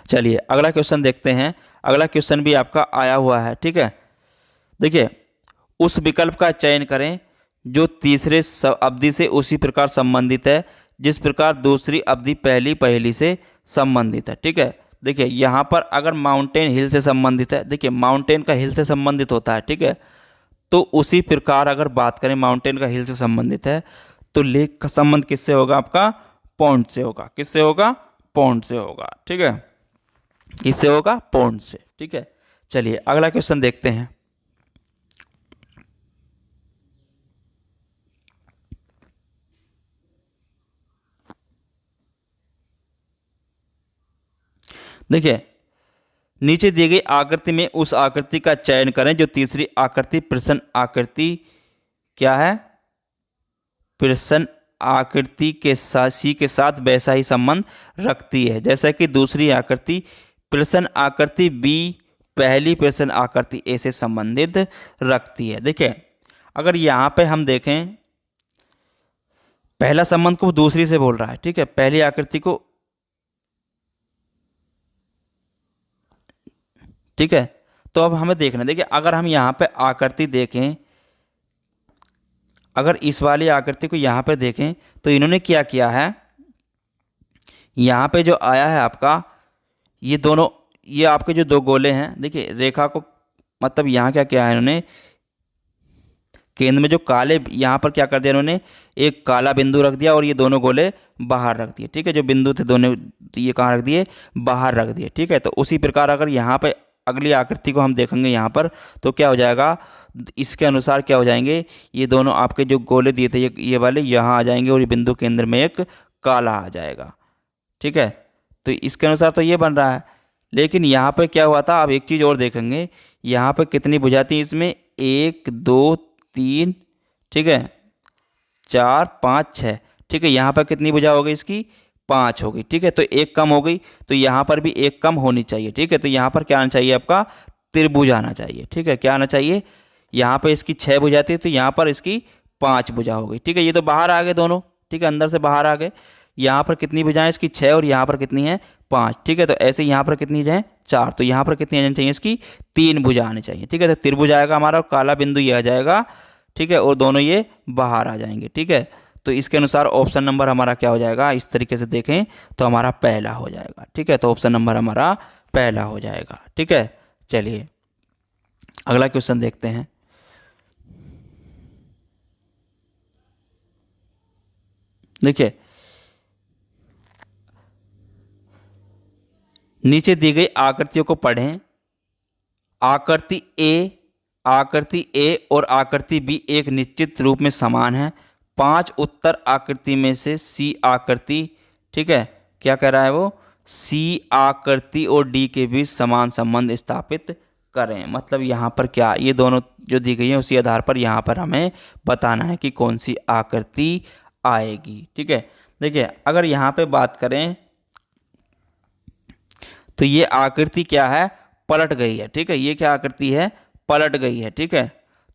चलिए अगला क्वेश्चन देखते हैं। अगला क्वेश्चन भी आपका आया हुआ है, ठीक है। देखिए उस विकल्प का चयन करें जो तीसरे अवधि से उसी प्रकार संबंधित है जिस प्रकार दूसरी अवधि पहली पहेली से संबंधित है, ठीक है। देखिए यहाँ पर अगर माउंटेन हिल से संबंधित है, देखिए माउंटेन का हिल से संबंधित होता है, ठीक है। तो उसी प्रकार अगर बात करें माउंटेन का हिल से संबंधित है तो लेक का संबंध किससे होगा आपका पॉन्ड से होगा। किससे होगा पॉन्ड से होगा, ठीक है। किससे होगा पॉन्ड से, ठीक है। चलिए अगला क्वेश्चन देखते हैं। देखिए नीचे दी गई आकृति में उस आकृति का चयन करें जो तीसरी आकृति प्रश्न आकृति क्या है प्रश्न आकृति के साथ सी के साथ वैसा ही संबंध रखती है जैसा कि दूसरी आकृति प्रश्न आकृति बी पहली प्रश्न आकृति ए से संबंधित रखती है। देखिए अगर यहाँ पे हम देखें पहला संबंध को दूसरी से बोल रहा है, ठीक है, पहली आकृति को, ठीक है। तो अब हमें देखना, देखिए अगर हम यहाँ पे आकृति देखें, अगर इस वाली आकृति को यहाँ पे देखें तो इन्होंने क्या किया है, यहाँ पे जो आया है आपका ये दोनों, ये आपके जो दो गोले हैं, देखिए रेखा को मतलब यहाँ क्या किया है इन्होंने केंद्र में जो काले, यहाँ पर क्या कर दिया इन्होंने एक काला बिंदु रख दिया और ये दोनों गोले बाहर रख दिए, ठीक है। जो बिंदु थे दोनों ये कहाँ रख दिए बाहर रख दिए, ठीक है। तो उसी प्रकार अगर यहाँ पे अगली आकृति को हम देखेंगे यहाँ पर तो क्या हो जाएगा, इसके अनुसार क्या हो जाएंगे, ये दोनों आपके जो गोले दिए थे ये वाले यहाँ आ जाएंगे और ये बिंदु केंद्र में एक काला आ जाएगा, ठीक है। तो इसके अनुसार तो ये बन रहा है। लेकिन यहाँ पे क्या हुआ था, अब एक चीज़ और देखेंगे, यहाँ पे कितनी भुजा थी इसमें 1 2 3, ठीक है, 4 5 6, ठीक है। यहाँ पर कितनी भुजा हो गई इसकी 5 हो गई, ठीक है। तो एक कम हो गई तो यहाँ पर भी एक कम होनी चाहिए, ठीक है। तो यहाँ पर क्या आना चाहिए आपका त्रिभुज आना चाहिए, ठीक है। क्या आना चाहिए, यहाँ पर इसकी 6 भुजा थी तो यहाँ पर इसकी 5 भुजा हो गई, ठीक है। ये तो बाहर आ गए दोनों, ठीक है, अंदर से बाहर आ गए। यहाँ पर कितनी भुजाएं इसकी 6 और यहाँ पर कितनी है 5, ठीक है। तो ऐसे यहाँ पर कितनी भुजाएं 4, तो यहाँ पर कितनी आनी चाहिए इसकी 3 भुजा आनी चाहिए, ठीक है। तो त्रिभुज आएगा हमारा, काला बिंदु ये आ जाएगा, ठीक है, और दोनों ये बाहर आ जाएंगे, ठीक है। तो इसके अनुसार ऑप्शन नंबर हमारा क्या हो जाएगा, इस तरीके से देखें तो हमारा पहला हो जाएगा, ठीक है। तो ऑप्शन नंबर हमारा पहला हो जाएगा, ठीक है। चलिए अगला क्वेश्चन देखते हैं। देखिए नीचे दी गई आकृतियों को पढ़ें। आकृति ए और आकृति बी एक निश्चित रूप में समान है। 5 उत्तर आकृति में से सी आकृति, ठीक है, क्या कह रहा है वो, सी आकृति और डी के बीच समान संबंध स्थापित करें। मतलब यहाँ पर क्या, ये दोनों जो दी गई है उसी आधार पर यहाँ पर हमें बताना है कि कौन सी आकृति आएगी, ठीक है। देखिए अगर यहाँ पे बात करें तो ये आकृति क्या है पलट गई है, ठीक है। ये क्या आकृति है पलट गई है, ठीक है।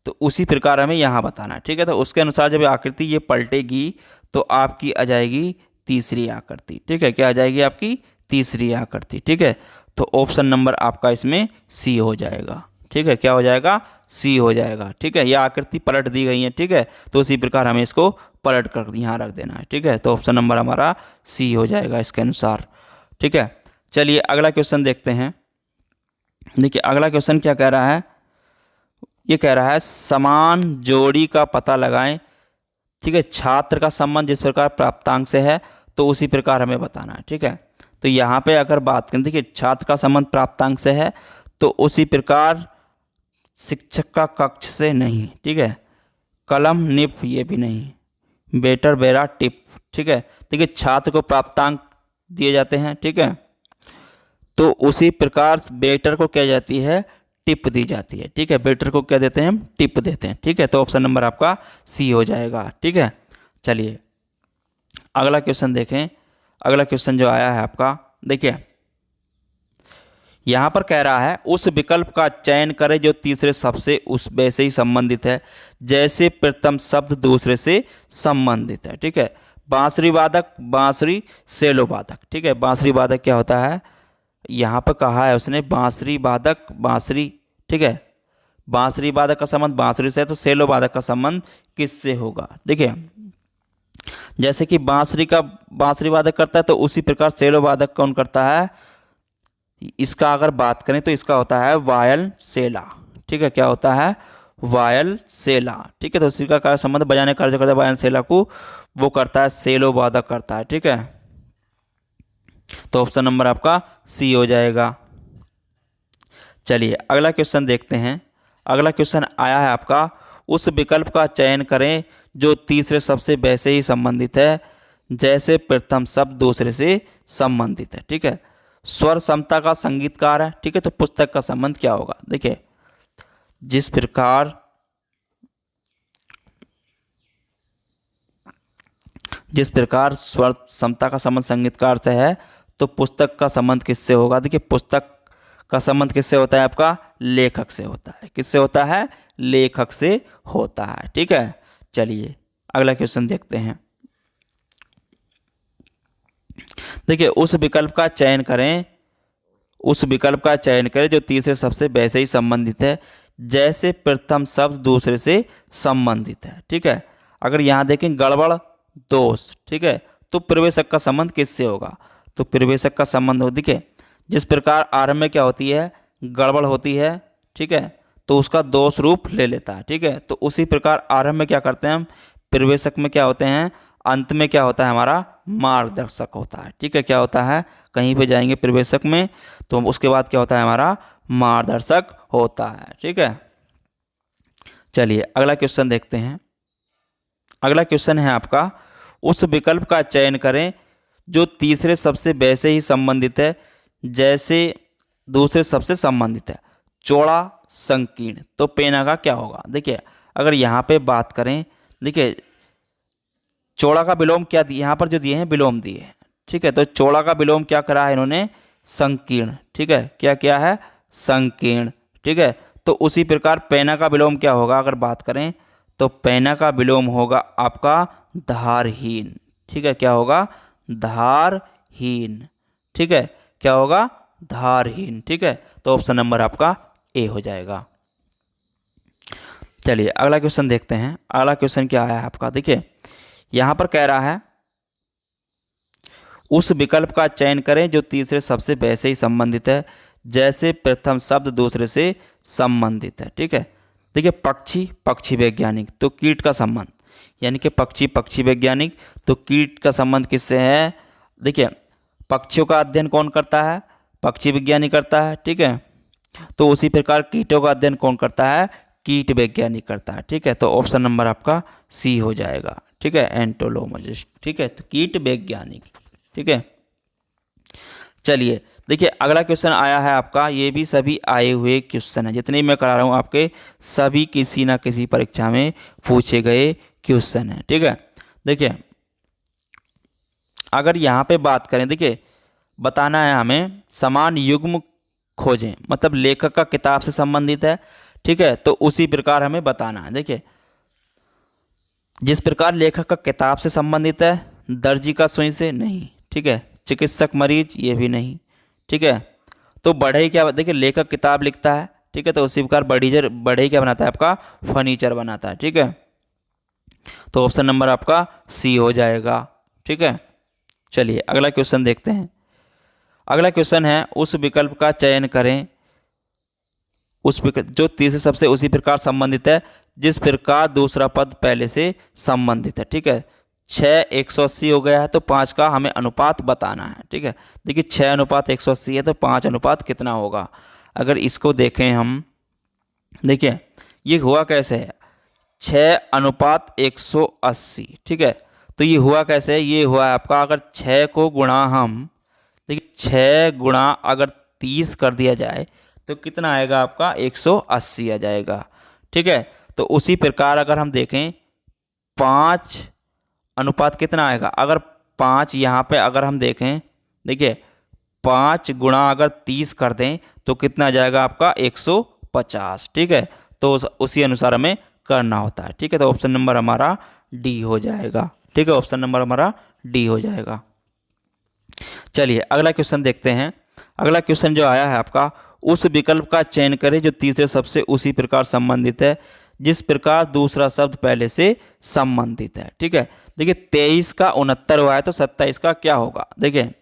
तो उसी प्रकार हमें यहाँ बताना है, ठीक है। तो उसके अनुसार जब आकृति ये पलटेगी तो आपकी आ जाएगी तीसरी आकृति, ठीक है। क्या आ जाएगी आपकी तीसरी आकृति, ठीक है। तो ऑप्शन नंबर आपका इसमें सी हो जाएगा। ठीक है, क्या हो जाएगा? सी हो जाएगा। ठीक है, यह आकृति पलट दी गई है। ठीक है, तो उसी प्रकार हमें इसको पलट कर यहाँ रख देना है। ठीक है, तो ऑप्शन नंबर हमारा सी हो जाएगा इसके अनुसार। ठीक है, चलिए अगला क्वेश्चन देखते हैं। देखिए अगला क्वेश्चन क्या कह रहा है, ये कह रहा है समान जोड़ी का पता लगाएं। ठीक है, छात्र का संबंध जिस प्रकार प्राप्तांक से है तो उसी प्रकार हमें बताना है। ठीक है, तो यहाँ पे अगर बात करें, देखिए छात्र का संबंध प्राप्तांक से है तो उसी प्रकार शिक्षक का कक्ष से नहीं। ठीक है, कलम निप ये भी नहीं, बेटर बेरा टिप। ठीक है, देखिए छात्र को प्राप्तांक दिए जाते हैं। ठीक है, तो उसी प्रकार बेटर को क्या जाती है? टिप दी जाती है। ठीक है, बेटर को क्या देते हैं? हम टिप देते हैं। ठीक है, तो ऑप्शन नंबर आपका सी हो जाएगा। ठीक है, चलिए अगला क्वेश्चन देखें। अगला क्वेश्चन जो आया है आपका, देखिए यहाँ पर कह रहा है उस विकल्प का चयन करें जो तीसरे शब्द से उस वैसे ही संबंधित है जैसे प्रथम शब्द दूसरे से संबंधित है। ठीक है, बांसुरी वादक, बांसुरी सेलो वादक। ठीक है, बांसुरी वादक क्या होता है? यहाँ पर कहा है उसने बांसुरी वादक, बांसुरी। ठीक है, बांसुरी वादक का संबंध बांसुरी से है तो सेलो वादक का संबंध किससे होगा? देखिए जैसे कि बांसुरी वादक करता है तो उसी प्रकार सेलो वादक कौन करता है? इसका अगर बात करें तो इसका होता है वायल सेला। ठीक है, क्या होता है? वायल सेला। ठीक है, तो उसी का संबंध बजाने का जो करता है वायल सेला को वो करता है सेलो वादक करता है। ठीक है, तो ऑप्शन नंबर आपका सी हो जाएगा। चलिए अगला क्वेश्चन देखते हैं। अगला क्वेश्चन आया है आपका उस विकल्प का चयन करें जो तीसरे शब्द से वैसे ही संबंधित है जैसे प्रथम शब्द दूसरे से संबंधित है। ठीक है, स्वर समता का संगीतकार है। ठीक है, तो पुस्तक का संबंध क्या होगा? देखिए जिस प्रकार स्वर समता का संबंध संगीतकार से है तो पुस्तक का संबंध किससे होगा? देखिए पुस्तक का संबंध किससे होता है? आपका लेखक से होता है। किससे होता है? लेखक से होता है। ठीक है, चलिए अगला क्वेश्चन देखते हैं। देखिए उस विकल्प का चयन करें, उस विकल्प का चयन करें जो तीसरे शब्द से वैसे ही संबंधित है जैसे प्रथम शब्द दूसरे से संबंधित है। ठीक है, अगर यहाँ देखें गड़बड़, दोष। ठीक है, तो प्रवेशक का संबंध किससे होगा? तो प्रवेशक का संबंध हो, देखिए जिस प्रकार आरंभ में क्या होती है? गड़बड़ होती है। ठीक है, तो उसका दोष रूप ले लेता है। ठीक है, तो उसी प्रकार आरंभ में क्या करते हैं हम? प्रवेशक में क्या होते हैं? अंत में क्या होता है? हमारा मार्गदर्शक होता है। ठीक है, क्या होता है? कहीं पे जाएंगे प्रवेशक में तो उसके बाद क्या होता है? हमारा मार्गदर्शक होता है। ठीक है, चलिए अगला क्वेश्चन देखते हैं। अगला क्वेश्चन है आपका उस विकल्प का चयन करें जो तीसरे शब्द से वैसे ही संबंधित है जैसे दूसरे शब्द से संबंधित है। चौड़ा, संकीर्ण। तो पेना का क्या होगा? देखिए अगर यहाँ पे बात करें, देखिए चौड़ा का विलोम क्या दिए यहाँ पर जो दिए हैं? विलोम दिए हैं। ठीक है, तो चौड़ा का विलोम क्या करा है इन्होंने? संकीर्ण। ठीक है, क्या क्या है? संकीर्ण। ठीक है, तो उसी प्रकार पेना का विलोम क्या होगा? अगर बात करें तो पेना का विलोम होगा आपका धारहीन। ठीक है, क्या होगा? धारहीन। ठीक है, क्या होगा? धारहीन। ठीक है, तो ऑप्शन नंबर आपका ए हो जाएगा। चलिए अगला क्वेश्चन देखते हैं। अगला क्वेश्चन क्या आया है आपका? देखिए यहां पर कह रहा है उस विकल्प का चयन करें जो तीसरे शब्द से वैसे ही संबंधित है जैसे प्रथम शब्द दूसरे से संबंधित है। ठीक है, देखिए पक्षी, पक्षी वैज्ञानिक। तो कीट का संबंध, यानी कि पक्षी, पक्षी वैज्ञानिक। तो कीट का संबंध किससे है? देखिए पक्षियों का अध्ययन कौन करता है? पक्षी विज्ञानी करता है। ठीक है, तो उसी प्रकार कीटों का अध्ययन कौन करता है? कीट वैज्ञानिक करता है। ठीक है, तो ऑप्शन नंबर आपका सी हो जाएगा। ठीक है, एंटोलोमोलॉजिस्ट। ठीक है, तो कीट वैज्ञानिक। ठीक है, चलिए देखिए अगला क्वेश्चन आया है आपका, ये भी सभी आए हुए क्वेश्चन है जितने मैं करा रहा हूँ आपके सभी किसी ना किसी परीक्षा में पूछे गए क्वेश्चन है। ठीक है, देखिए अगर यहाँ पे बात करें, देखिए बताना है हमें समान युग्म खोजें, मतलब लेखक का किताब से संबंधित है। ठीक है, तो उसी प्रकार हमें बताना है। देखिए जिस प्रकार लेखक का किताब से संबंधित है, दर्जी का सुई से नहीं। ठीक है, चिकित्सक मरीज, ये भी नहीं। ठीक है, तो बढ़ई क्या, देखिए लेखक किताब लिखता है, ठीक है, तो उसी प्रकार बढ़ई क्या बनाता है आपका, फर्नीचर बनाता है, ठीक है। तो ऑप्शन नंबर आपका सी हो जाएगा, ठीक है। चलिए अगला क्वेश्चन देखते हैं। अगला क्वेश्चन है, उस विकल्प का चयन करें, उस विकल्प जो तीसरे शब्द से उसी प्रकार संबंधित है जिस प्रकार दूसरा पद पहले से संबंधित है, ठीक है। 6:180 हो गया है, तो 5 का हमें अनुपात बताना है, ठीक है। देखिए 6:180 है, तो 5 अनुपात कितना होगा। अगर इसको देखें हम, देखिए ये हुआ कैसे है, 6:180, ठीक है। तो ये हुआ कैसे है, ये हुआ है आपका, अगर 6 को गुणा हम, देखिए 6 गुणा अगर 30 कर दिया जाए तो कितना आएगा आपका, 180 आ जाएगा, ठीक है। तो उसी प्रकार अगर हम देखें 5 अनुपात कितना आएगा, अगर 5 यहाँ पे अगर हम देखें, देखिए 5 गुणा अगर 30 कर दें तो कितना आ जाएगा आपका, 150, ठीक है। तो उसी अनुसार हमें करना होता है, ठीक है। तो ऑप्शन नंबर हमारा डी हो जाएगा, ठीक है, ऑप्शन नंबर हमारा डी हो जाएगा। चलिए अगला क्वेश्चन देखते हैं। अगला क्वेश्चन जो आया है आपका, उस विकल्प का चयन करें जो तीसरे शब्द से उसी प्रकार संबंधित है जिस प्रकार दूसरा शब्द पहले से संबंधित है, ठीक है। देखिए 23 का 69 हुआ है, तो 27 का क्या होगा। देखिए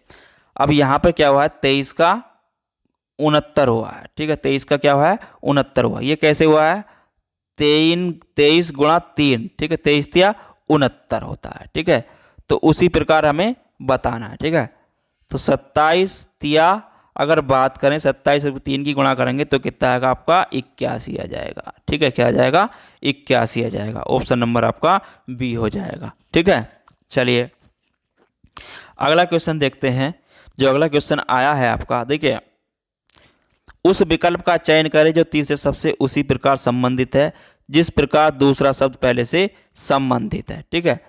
अब यहाँ पर क्या हुआ है, 23 का 69 हुआ है, ठीक है। 23 का क्या हुआ है, 69 हुआ। ये कैसे हुआ है, 23 गुणा 3, ठीक है, 23 तिया 69 होता है, ठीक है। तो उसी प्रकार हमें बताना है, ठीक है। तो 27 तिया अगर बात करें, 27 और 3 की गुणा करेंगे तो कितना आएगा आपका, 81 आ जाएगा, ठीक है। क्या आ जाएगा, 81 आ जाएगा। ऑप्शन नंबर आपका बी हो जाएगा, ठीक है। चलिए अगला क्वेश्चन देखते हैं। जो अगला क्वेश्चन आया है आपका, देखिए उस विकल्प का चयन करें जो तीसरे शब्द से उसी प्रकार संबंधित है जिस प्रकार दूसरा शब्द पहले से संबंधित है, ठीक है।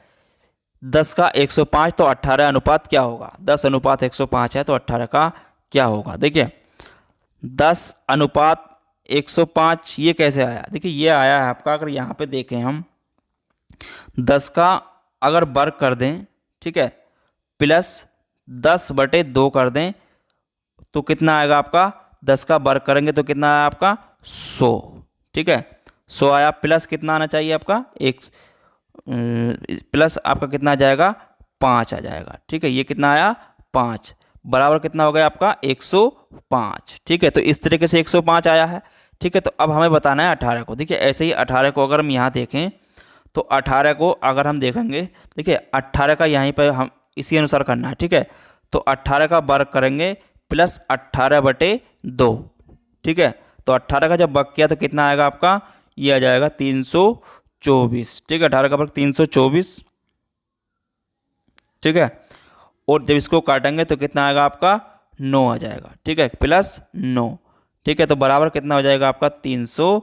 10 का 105, तो 18 अनुपात क्या होगा, 10 अनुपात 105 है, तो 18 का क्या होगा। देखिए 10 अनुपात 105 ये कैसे आया, देखिए ये आया है आपका, अगर यहाँ पे देखें हम 10 का अगर वर्ग कर दें, ठीक है, प्लस 10/2 कर दें तो कितना आएगा आपका, 10 का वर्ग करेंगे तो कितना आया आपका, 100, ठीक है। 100 आया, प्लस कितना आना चाहिए आपका, एक प्लस आपका कितना आ जाएगा, 5 आ जाएगा, ठीक है। ये कितना आया, 5 बराबर कितना हो गया आपका, 105, ठीक है। तो इस तरीके से 105 आया है, ठीक है। तो अब हमें बताना है 18 को। देखिए ऐसे ही 18 को अगर हम यहाँ देखें तो 18 को अगर हम देखेंगे, देखिए 18 का यहीं पर हम इसी अनुसार करना है, ठीक है। तो 18 का वर्ग करेंगे प्लस 18/2, ठीक है। तो 18 का जब वर्ग किया तो कितना आएगा आपका, ये आ जाएगा 324, ठीक है। 18 का वर्ग 324, ठीक है। और जब इसको काटेंगे तो कितना आएगा आपका, 9 आ जाएगा, ठीक है, प्लस 9, ठीक है। तो बराबर कितना हो जाएगा आपका, 324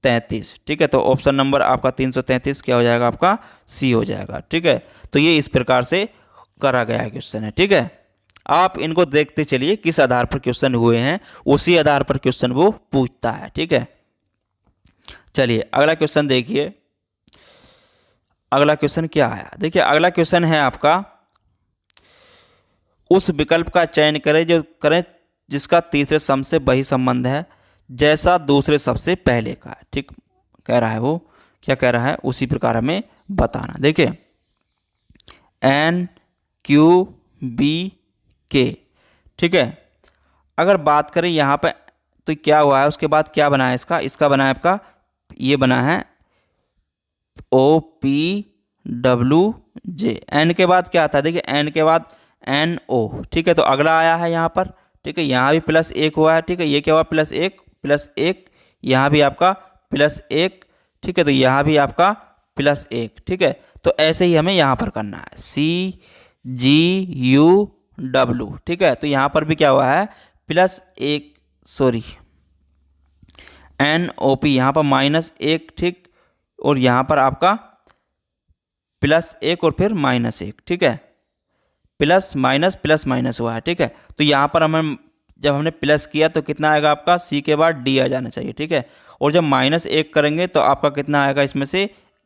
333, ठीक है। तो ऑप्शन नंबर आपका 333 क्या हो जाएगा आपका, सी हो जाएगा, ठीक है। तो ये इस प्रकार से करा गया क्वेश्चन है, ठीक है। आप इनको देखते चलिए किस आधार पर क्वेश्चन हुए हैं, उसी आधार पर क्वेश्चन वो पूछता है, ठीक है। चलिए अगला क्वेश्चन देखिए। अगला क्वेश्चन क्या आया, देखिए अगला क्वेश्चन है आपका, उस विकल्प का चयन करें जिसका तीसरे शब्द से वही संबंध है जैसा दूसरे शब्द से पहले का है, ठीक कह रहा है वो, क्या कह रहा है, उसी प्रकार हमें बताना। देखिए NQBK, ठीक है। अगर बात करें यहाँ पे तो क्या हुआ है, उसके बाद क्या बना है इसका बना है आपका, ये बना है OPWJ। एन के बाद क्या आता है, देखिए एन के बाद NO, ठीक है। तो अगला आया है यहाँ पर, ठीक है, यहाँ भी +1 हुआ है, ठीक है। ये क्या हुआ, +1, यहाँ भी आपका +1, ठीक है। तो यहाँ भी आपका +1, ठीक है। तो ऐसे ही हमें यहाँ पर करना है CGUW, ठीक है। तो यहाँ पर भी क्या हुआ है, +1, सॉरी NOP, यहाँ पर -1, ठीक, और यहाँ पर आपका +1 और फिर -1, ठीक है, प्लस माइनस हुआ है, ठीक है। तो यहाँ पर जब हमने प्लस किया तो कितना आएगा आपका, सी के बाद डी आ जाना चाहिए, ठीक है। और जब -1 करेंगे तो आपका कितना आएगा, इसमें से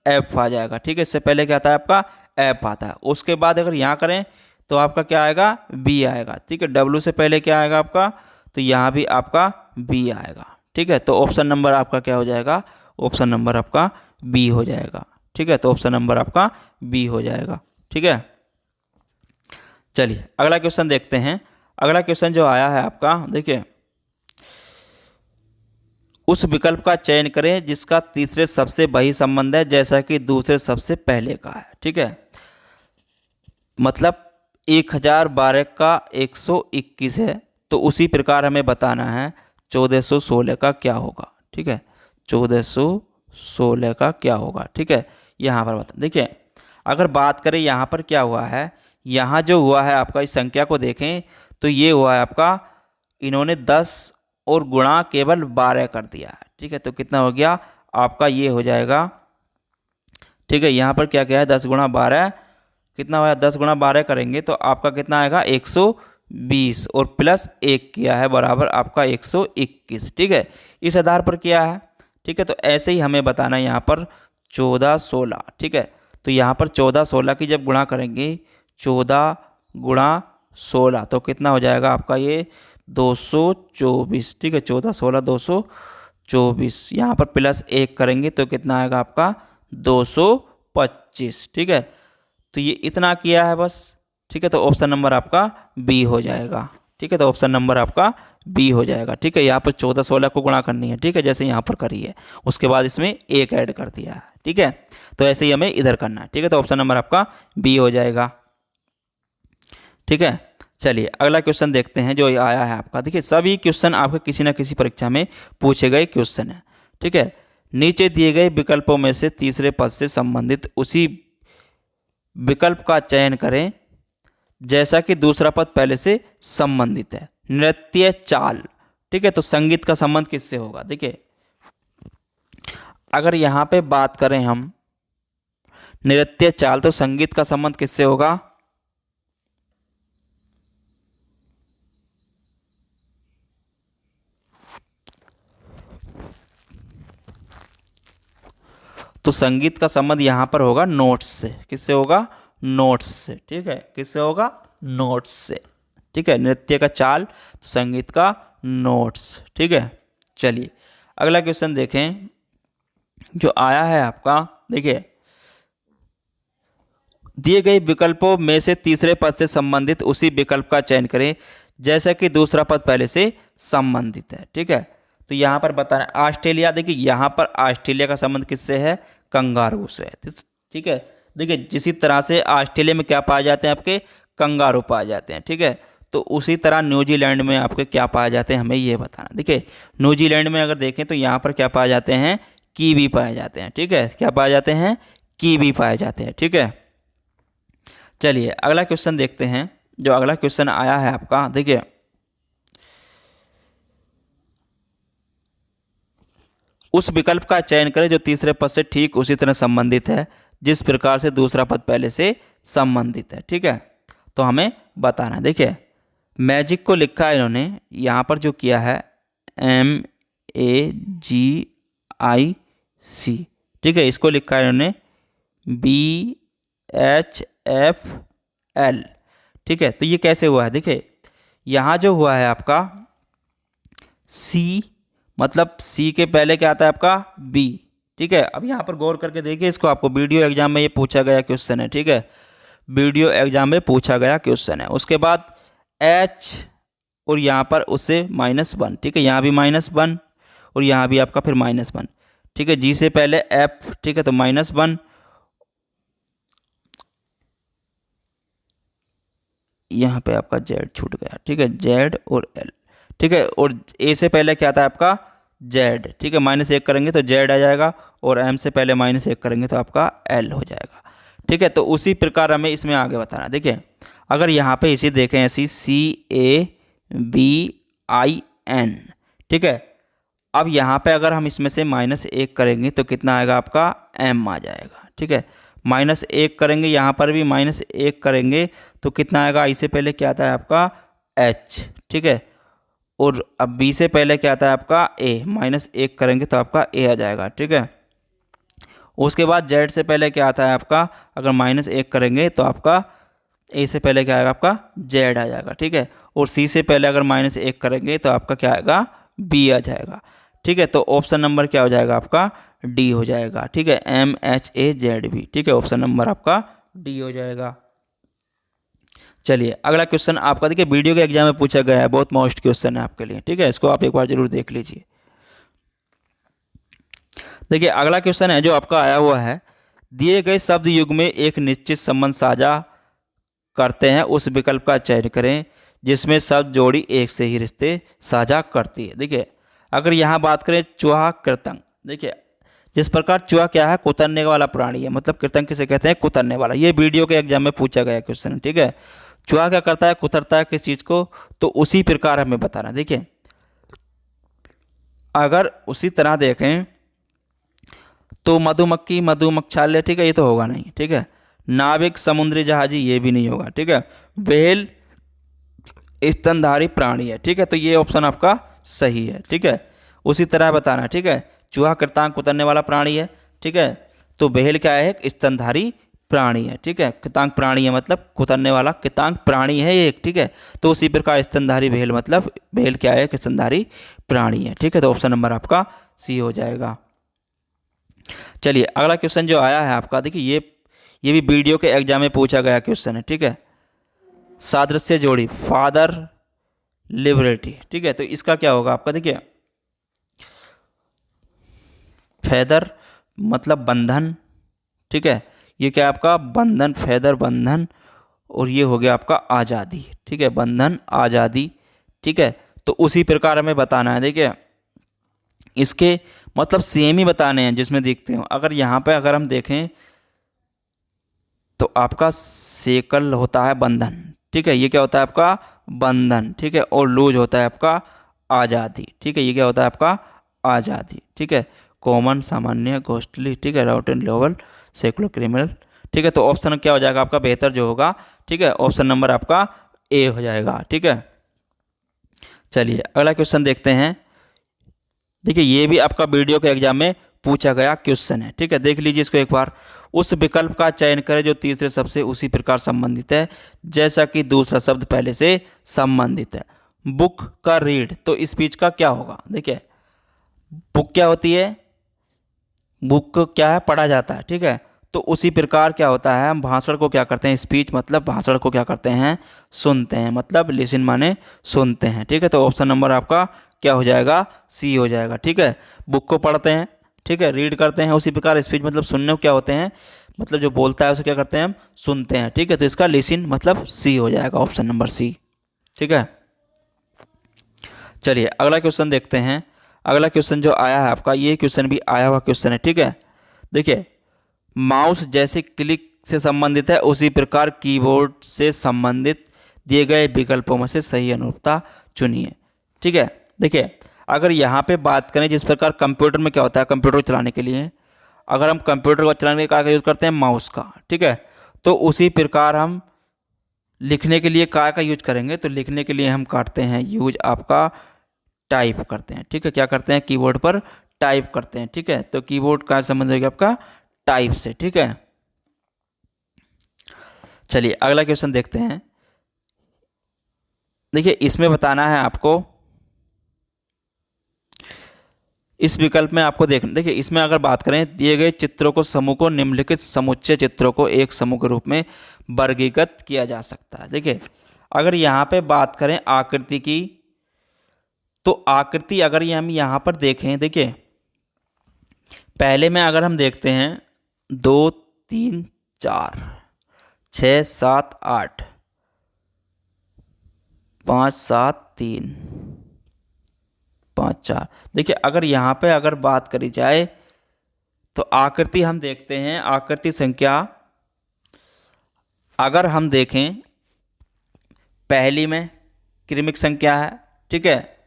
एफ आ जाएगा, ठीक है। इससे पहले क्या आता है आपका, एफ आता है। उसके बाद अगर यहाँ करें तो आपका क्या आएगा, बी आएगा। ठीक है, डब्ल्यू से पहले क्या आएगा आपका, तो यहाँ भी आपका बी आएगा। ठीक है, तो ऑप्शन नंबर आपका क्या हो जाएगा, ऑप्शन नंबर आपका बी हो जाएगा। ठीक है, तो ऑप्शन नंबर आपका बी हो जाएगा। ठीक है, चलिए अगला क्वेश्चन देखते हैं। अगला क्वेश्चन जो आया है आपका, देखिए, उस विकल्प का चयन करें जिसका तीसरे सबसे वही संबंध है जैसा कि दूसरे सबसे पहले का है। ठीक है, मतलब 1012 का 121 है, तो उसी प्रकार हमें बताना है 1416 का क्या होगा। ठीक है, 1416 का क्या होगा। ठीक है, यहाँ पर बता, देखिए अगर बात करें यहाँ पर क्या हुआ है, यहाँ जो हुआ है आपका, इस संख्या को देखें तो ये हुआ है आपका, इन्होंने 10 और गुणा केवल 12 कर दिया है। ठीक है, तो कितना हो गया आपका, ये हो जाएगा। ठीक है, यहाँ पर क्या क्या है, 10 गुणा 12 कितना हुआ, 10 गुणा 12 करेंगे तो आपका कितना आएगा, 120 और प्लस 1 किया है बराबर आपका 121। ठीक है, इस आधार पर किया है। ठीक है, तो ऐसे ही हमें बताना है यहाँ पर 1416। ठीक है, तो यहाँ पर 1416 की जब गुणा करेंगे, 14 गुणा 16 तो कितना हो जाएगा आपका, ये 224। ठीक है, 14 16 224, यहाँ पर प्लस 1 करेंगे तो कितना आएगा आपका 225। ठीक है, तो ये इतना किया है बस। ठीक है, तो ऑप्शन नंबर आपका बी हो जाएगा। ठीक है, तो ऑप्शन नंबर आपका बी हो जाएगा। ठीक है, यहाँ पर 14 16 को गुणा करनी है। ठीक है, जैसे यहाँ पर करी है, उसके बाद इसमें 1 ऐड कर दिया है। ठीक है, तो ऐसे ही हमें इधर करना है। ठीक है, तो ऑप्शन नंबर आपका बी हो जाएगा। ठीक है, चलिए अगला क्वेश्चन देखते हैं जो आया है आपका। देखिए सभी क्वेश्चन आपके किसी न किसी परीक्षा में पूछे गए क्वेश्चन है। ठीक है, नीचे दिए गए विकल्पों में से तीसरे पद से संबंधित उसी विकल्प का चयन करें जैसा कि दूसरा पद पहले से संबंधित है। नृत्य चाल। ठीक है, तो संगीत का संबंध किससे होगा। देखिए अगर यहाँ पे बात करें हम नृत्य चाल, तो संगीत का संबंध किससे होगा, तो संगीत का संबंध यहाँ पर होगा नोट्स से। किससे होगा, नोट्स से। ठीक है, किससे होगा, नोट्स से। ठीक है, नृत्य का चाल तो संगीत का नोट्स। ठीक है, चलिए अगला क्वेश्चन देखें जो आया है आपका। देखिए दिए गए विकल्पों में से तीसरे पद से संबंधित उसी विकल्प का चयन करें जैसा कि दूसरा पद पहले से संबंधित है। ठीक है, तो यहाँ पर बताना ऑस्ट्रेलिया। देखिए यहाँ पर ऑस्ट्रेलिया का संबंध किससे है, कंगारू से है। ठीक है, देखिए जिसी तरह से ऑस्ट्रेलिया में क्या पाए जाते हैं, आपके कंगारू पाए जाते हैं। ठीक है, तो उसी तरह न्यूजीलैंड में आपके क्या पाए जाते हैं, हमें ये बताना। देखिए न्यूजीलैंड में अगर देखें तो यहाँ पर क्या पाए जाते हैं, कीवी पाए जाते हैं। ठीक है, क्या पाए जाते हैं, कीवी पाए जाते हैं। ठीक है, चलिए अगला क्वेश्चन देखते हैं जो अगला क्वेश्चन आया है आपका। देखिए उस विकल्प का चयन करें जो तीसरे पद से ठीक उसी तरह संबंधित है जिस प्रकार से दूसरा पद पहले से संबंधित है। ठीक है, तो हमें बताना है। देखिए मैजिक को लिखा है इन्होंने यहाँ पर जो किया है MAGIC। ठीक है, इसको लिखा है इन्होंने BHFL। ठीक है, तो ये कैसे हुआ है, देखिए यहाँ जो हुआ है आपका C, मतलब C के पहले क्या आता है आपका B। ठीक है, अब यहाँ पर गौर करके देखिए, इसको आपको वीडियो एग्जाम में ये पूछा गया क्वेश्चन है। ठीक है, वीडियो एग्जाम में पूछा गया क्वेश्चन है। उसके बाद H और यहाँ पर उससे -1। ठीक है, यहाँ भी -1 और यहाँ भी आपका फिर -1। ठीक है, G से पहले F। ठीक है, तो -1, यहाँ पे आपका Z छूट गया। ठीक है, Z और L। ठीक है, और A से पहले क्या आता है आपका Z। ठीक है, -1 करेंगे तो Z आ जाएगा और M से पहले -1 करेंगे तो आपका L हो जाएगा। ठीक है, तो उसी प्रकार हमें इसमें आगे बताना। देखिए अगर यहाँ पे इसी देखें ऐसी CABIN। ठीक है, अब यहाँ पे अगर हम इसमें से -1 करेंगे तो कितना आएगा आपका M आ जाएगा। ठीक है, -1 करेंगे, यहाँ पर भी -1 करेंगे तो कितना आएगा, I से पहले क्या आता है आपका H। ठीक है, और अब B से पहले क्या आता है आपका A। -1 करेंगे तो आपका A आ जाएगा। ठीक है, उसके बाद Z से पहले क्या आता है आपका, अगर -1 करेंगे तो आपका ए से पहले क्या आएगा आपका जेड आ जाएगा, ठीक है। और सी से पहले अगर -1 करेंगे तो आपका क्या आएगा बी आ जाएगा, ठीक है। तो ऑप्शन नंबर क्या हो जाएगा आपका डी हो जाएगा, ठीक है। MHAZB, ठीक है। ऑप्शन नंबर आपका डी हो जाएगा। चलिए अगला क्वेश्चन आपका, देखिए वीडियो के एग्जाम में पूछा गया है, बहुत मोस्ट क्वेश्चन है आपके लिए, ठीक है। इसको आप एक बार जरूर देख लीजिए। देखिए अगला क्वेश्चन है जो आपका आया हुआ है, दिए गए शब्द युग में एक निश्चित संबंध साझा करते हैं, उस विकल्प का चयन करें जिसमें शब्द जोड़ी एक से ही रिश्ते साझा करती है। देखिए अगर यहाँ बात करें चूहा कृतंग, देखिए जिस प्रकार चूहा क्या है कुतरने वाला प्राणी है, मतलब कृतंग किसे कहते हैं कुतरने वाला। ये वीडियो के एग्जाम में पूछा गया क्वेश्चन है, ठीक है। चूहा क्या करता है कुतरता है किस चीज़ को, तो उसी प्रकार हमें बताना। देखिए अगर उसी तरह देखें तो मधुमक्खी मधुमक्षालय, ठीक है, ये तो होगा नहीं, ठीक है। नाविक समुद्री जहाजी, ये भी नहीं होगा, ठीक है। व्हेल स्तनधारी प्राणी है, ठीक है। तो ये ऑप्शन आपका सही है, ठीक है। उसी तरह बताना, ठीक है। चूहा कृतांक कुतरने वाला प्राणी है, ठीक है। तो व्हेल क्या है एक स्तनधारी प्राणी है, ठीक है। कृतांक प्राणी है मतलब कुतरने वाला कृतांक प्राणी है एक, ठीक है। तो उसी प्रकार स्तनधारी व्हेल मतलब व्हेल क्या है एक स्तनधारी प्राणी है, ठीक है। तो ऑप्शन नंबर आपका सी हो जाएगा। चलिए अगला क्वेश्चन जो आया है आपका, देखिए ये भी वीडियो के एग्जाम में पूछा गया क्वेश्चन है, ठीक है। सादृश्य जोड़ी फादर लिबर्टी, ठीक है। तो इसका क्या होगा आपका, देखिए फेदर मतलब बंधन, ठीक है। ये क्या है आपका बंधन, फेदर बंधन, और ये हो गया आपका आज़ादी, ठीक है। बंधन आज़ादी, ठीक है। तो उसी प्रकार हमें बताना है। देखिए इसके मतलब सेम ही बताने हैं जिसमें देखते हो। अगर यहाँ पे अगर हम देखें तो आपका सेकल होता है बंधन, ठीक है। ये क्या होता है आपका बंधन, ठीक है। और लूज होता है आपका आज़ादी, ठीक है। ये क्या होता है आपका आज़ादी, ठीक है। कॉमन सामान्य घोस्टली, ठीक है। राउट एंड लेवल सेकुलर क्रिमिनल, ठीक है। तो ऑप्शन क्या हो जाएगा आपका बेहतर जो होगा, ठीक है। ऑप्शन नंबर आपका ए हो जाएगा, ठीक है। चलिए अगला क्वेश्चन देखते हैं। देखिए ये भी आपका वीडियो के एग्जाम में पूछा गया क्वेश्चन है, ठीक है। देख लीजिए इसको एक बार। उस विकल्प का चयन करें जो तीसरे शब्द से उसी प्रकार संबंधित है जैसा कि दूसरा शब्द पहले से संबंधित है। बुक का रीड, तो स्पीच का क्या होगा। देखिए बुक क्या होती है, बुक क्या है पढ़ा जाता है, ठीक है। तो उसी प्रकार क्या होता है हम भाषण को क्या करते हैं, स्पीच मतलब भाषण को क्या करते हैं सुनते हैं, मतलब लिसन माने सुनते हैं, ठीक है। तो ऑप्शन नंबर आपका क्या हो जाएगा सी हो जाएगा, ठीक है। बुक को पढ़ते हैं, ठीक है, रीड करते हैं। उसी प्रकार स्पीच मतलब सुनने को क्या होते हैं, मतलब जो बोलता है उसे क्या करते हैं हम सुनते हैं, ठीक है। तो इसका लिसन मतलब सी हो जाएगा, ऑप्शन नंबर सी, ठीक है। चलिए अगला क्वेश्चन देखते हैं। अगला क्वेश्चन जो आया है आपका, ये क्वेश्चन भी आया हुआ क्वेश्चन है, ठीक है। देखिए माउस जैसे क्लिक से संबंधित है उसी प्रकार कीबोर्ड से संबंधित दिए गए विकल्पों में से सही अनुरूपता चुनिए, ठीक है। देखिए अगर यहाँ पे बात करें जिस प्रकार कंप्यूटर में क्या होता है, कंप्यूटर को चलाने के लिए अगर हम कंप्यूटर को चलाने के लिए यूज़ करते हैं माउस का, ठीक है। तो उसी प्रकार हम लिखने के लिए का यूज करेंगे, तो लिखने के लिए हम करते हैं यूज आपका टाइप करते हैं, ठीक है। क्या करते हैं कीबोर्ड पर टाइप करते हैं, ठीक है। तो कीबोर्ड का संबंध होगा आपका टाइप से, ठीक है। चलिए अगला क्वेश्चन देखते हैं। देखिए इसमें बताना है आपको, इस विकल्प में आपको देखना। देखिए इसमें अगर बात करें दिए गए चित्रों को समूह को निम्नलिखित समुच्चय चित्रों को एक समूह के रूप में वर्गीकृत किया जा सकता है। देखिए अगर यहाँ पे बात करें आकृति की, तो आकृति अगर ये हम यहाँ पर देखें, देखिए पहले में अगर हम देखते हैं 2 3 4 6 7 8 5 7 3 5 4, देखिए अगर यहाँ पे अगर बात करी जाए तो आकृति हम देखते हैं, आकृति संख्या अगर हम देखें पहली में क्रमिक संख्या है, ठीक है।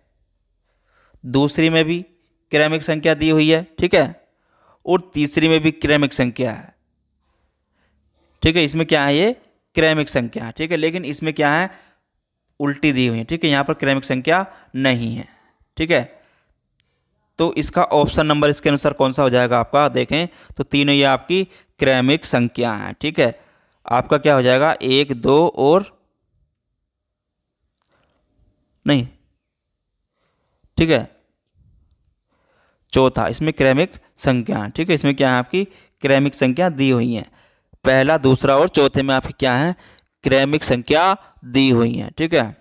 दूसरी में भी क्रमिक संख्या दी हुई है, ठीक है। और तीसरी में भी क्रमिक संख्या है, ठीक है। इसमें क्या है ये क्रमिक संख्या है, ठीक है। लेकिन इसमें क्या है उल्टी दी हुई है, ठीक है। यहाँ पर क्रमिक संख्या नहीं है, ठीक है। तो इसका ऑप्शन नंबर इसके अनुसार कौन सा हो जाएगा आपका, देखें तो तीनों ये आपकी क्रमिक संख्या है, ठीक है। आपका क्या हो जाएगा, 1 2 और नहीं, ठीक है, चौथा इसमें क्रमिक संख्या, ठीक है, इसमें क्या है आपकी क्रमिक संख्या दी हुई है, पहला दूसरा और चौथे में आपकी क्या है क्रमिक संख्या दी हुई है, ठीक है,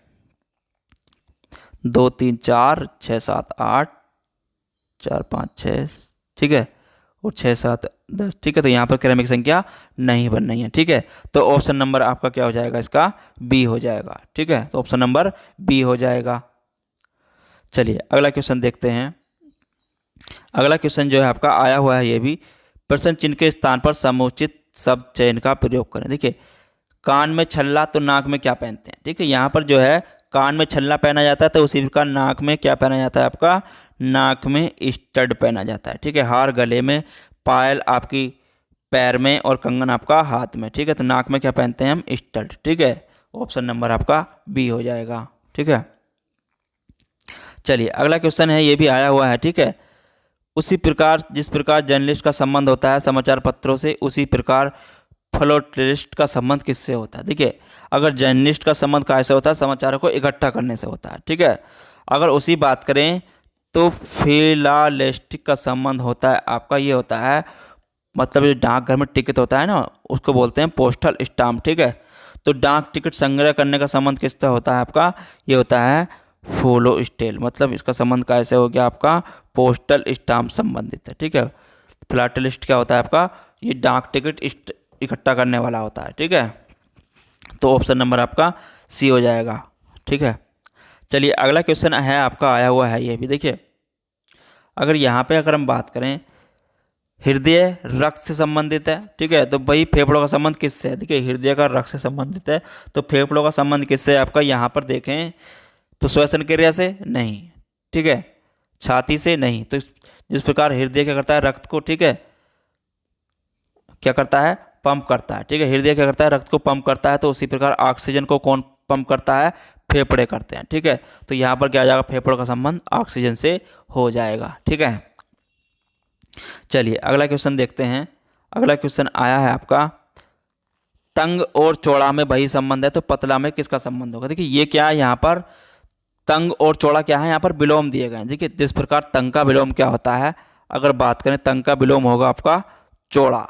2 3 4 6 7 8 4 5 6, ठीक है, और 6 7 10, ठीक है, तो यहाँ पर क्रमिक संख्या नहीं बन रही है, ठीक है, तो ऑप्शन नंबर आपका क्या हो जाएगा, इसका बी हो जाएगा, ठीक है, तो ऑप्शन नंबर बी हो जाएगा। चलिए अगला क्वेश्चन देखते हैं। अगला क्वेश्चन जो है आपका आया हुआ है, ये भी प्रश्न चिन्ह के स्थान पर समुचित शब्द चयन का प्रयोग करें। देखिए कान में छल्ला तो नाक में क्या पहनते हैं, ठीक है, यहाँ पर जो है कान में छल्ला पहना जाता है, तो उसी प्रकार नाक में क्या पहना जाता है, आपका नाक में स्टड पहना जाता है, ठीक है, हार गले में, पायल आपकी पैर में और कंगन आपका हाथ में, ठीक है, तो नाक में क्या पहनते हैं हम स्टड, ठीक है, ऑप्शन नंबर आपका बी हो जाएगा, ठीक है। चलिए अगला क्वेश्चन है, ये भी आया हुआ है, ठीक है, उसी प्रकार जिस प्रकार जर्नलिस्ट का संबंध होता है समाचार पत्रों से, उसी प्रकार फ्लोटिलिस्ट का संबंध किससे होता है। देखिए अगर जर्नलिस्ट का संबंध कैसे होता है, समाचारों को इकट्ठा करने से होता है, ठीक है, अगर उसी बात करें तो फिलालेस्टिक का संबंध होता है आपका, ये होता है मतलब जो डाकघर में टिकट होता है ना, उसको बोलते हैं पोस्टल स्टाम्प, ठीक है, तो डाक टिकट संग्रह करने का संबंध किससे होता है आपका, ये होता है फॉलो स्टेल, मतलब इसका संबंध कैसे हो गया आपका पोस्टल स्टाम्प संबंधित है, ठीक है, फिलाटेलिस्ट क्या होता है आपका, ये डाक टिकट इकट्ठा करने वाला होता है, ठीक है, तो ऑप्शन नंबर आपका सी हो जाएगा, ठीक है। चलिए अगला क्वेश्चन है आपका आया हुआ है, ये भी देखिए, अगर यहाँ पे अगर हम बात करें हृदय रक्त से संबंधित है, ठीक है, तो भाई फेफड़ों का संबंध किससे है, देखिए हृदय का रक्त से संबंधित है, तो फेफड़ों का संबंध किससे है आपका, यहाँ पर देखें तो श्वसन क्रिया से नहीं, ठीक है, छाती से नहीं, तो जिस प्रकार हृदय क्या करता है रक्त को, ठीक है, क्या करता है पंप करता है, ठीक है, हृदय क्या करता है रक्त को पंप करता है, तो उसी प्रकार ऑक्सीजन को कौन पंप करता है, फेफड़े करते हैं, ठीक है, तो यहाँ पर क्या आ जाएगा फेफड़ों का संबंध ऑक्सीजन से हो जाएगा, ठीक है। चलिए अगला क्वेश्चन देखते हैं। अगला क्वेश्चन आया है आपका तंग और चौड़ा में वही संबंध है, तो पतला में किसका संबंध होगा। देखिए ये क्या है, यहाँ पर तंग और चौड़ा क्या है, यहाँ पर विलोम दिए गए हैं, देखिए जिस प्रकार तंग का विलोम क्या होता है, अगर बात करें तंग का विलोम होगा आपका चौड़ा,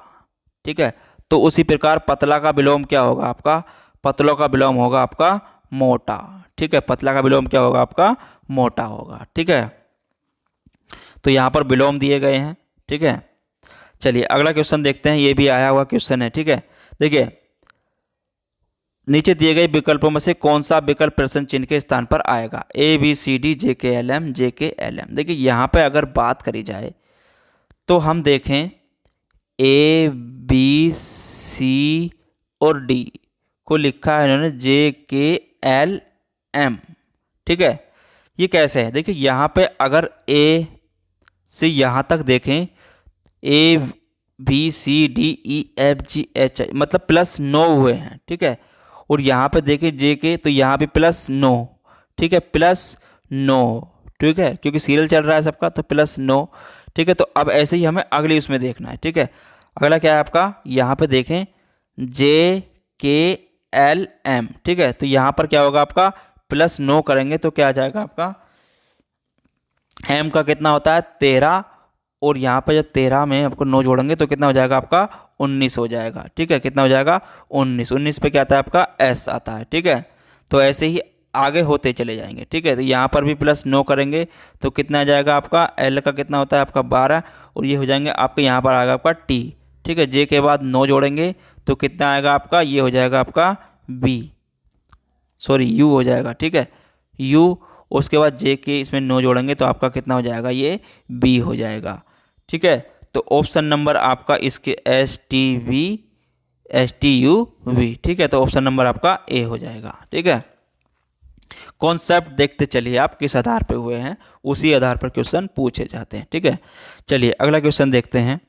ठीक है, तो उसी प्रकार पतला का विलोम क्या होगा आपका, पतलों का विलोम होगा आपका मोटा, ठीक है, पतला का विलोम क्या होगा आपका मोटा होगा, ठीक है, तो यहाँ पर विलोम दिए गए हैं, ठीक है। चलिए अगला क्वेश्चन देखते हैं, ये भी आया हुआ क्वेश्चन है, ठीक है, देखिए नीचे दिए गए विकल्पों में से कौन सा विकल्प प्रश्न चिन्ह के स्थान पर आएगा, ए बी सी डी जे के एल एम जे के एल एम। देखिए यहाँ पे अगर बात करी जाए तो हम देखें ए बी सी और डी को लिखा है इन्होंने जे के एल एम, ठीक है, ये कैसे है, देखिए यहाँ पे अगर ए से यहाँ तक देखें A B C D E F G H I मतलब +9 हुए हैं, ठीक है, और यहाँ पे देखें जे के तो यहाँ भी +9, ठीक है, +9, ठीक है, क्योंकि सीरियल चल रहा है सबका तो +9, ठीक है, तो अब ऐसे ही हमें अगली उसमें देखना है, ठीक है। अगला क्या है आपका, यहाँ पे देखें जे के एल एम, ठीक है, तो यहाँ पर क्या होगा आपका +9 करेंगे तो क्या आ जाएगा आपका एम का कितना होता है 13, और यहाँ पर जब 13 में आपको 9 जोड़ेंगे तो कितना हो जाएगा आपका 19 हो जाएगा, ठीक है, कितना हो जाएगा 19, 19 पे क्या आता है आपका एस आता है, ठीक है, तो ऐसे ही आगे होते चले जाएंगे, ठीक है, तो यहाँ पर भी +9 करेंगे तो कितना आ जाएगा आपका एल का कितना होता है आपका 12, और ये हो जाएंगे आपके यहाँ पर आएगा आपका टी, ठीक है, जे के बाद 9 जोड़ेंगे तो कितना आएगा आपका, ये हो जाएगा आपका बी, सॉरी यू हो जाएगा, ठीक है, यू, उसके बाद जे के इसमें 9 जोड़ेंगे तो आपका कितना हो जाएगा, ये बी हो जाएगा, ठीक है, तो ऑप्शन नंबर आपका इसके STUV, ठीक है, तो ऑप्शन नंबर आपका ए हो जाएगा, ठीक है। कॉन्सेप्ट देखते चलिए आप किस आधार पे हुए हैं, उसी आधार पर क्वेश्चन पूछे जाते हैं, ठीक है। चलिए अगला क्वेश्चन देखते हैं,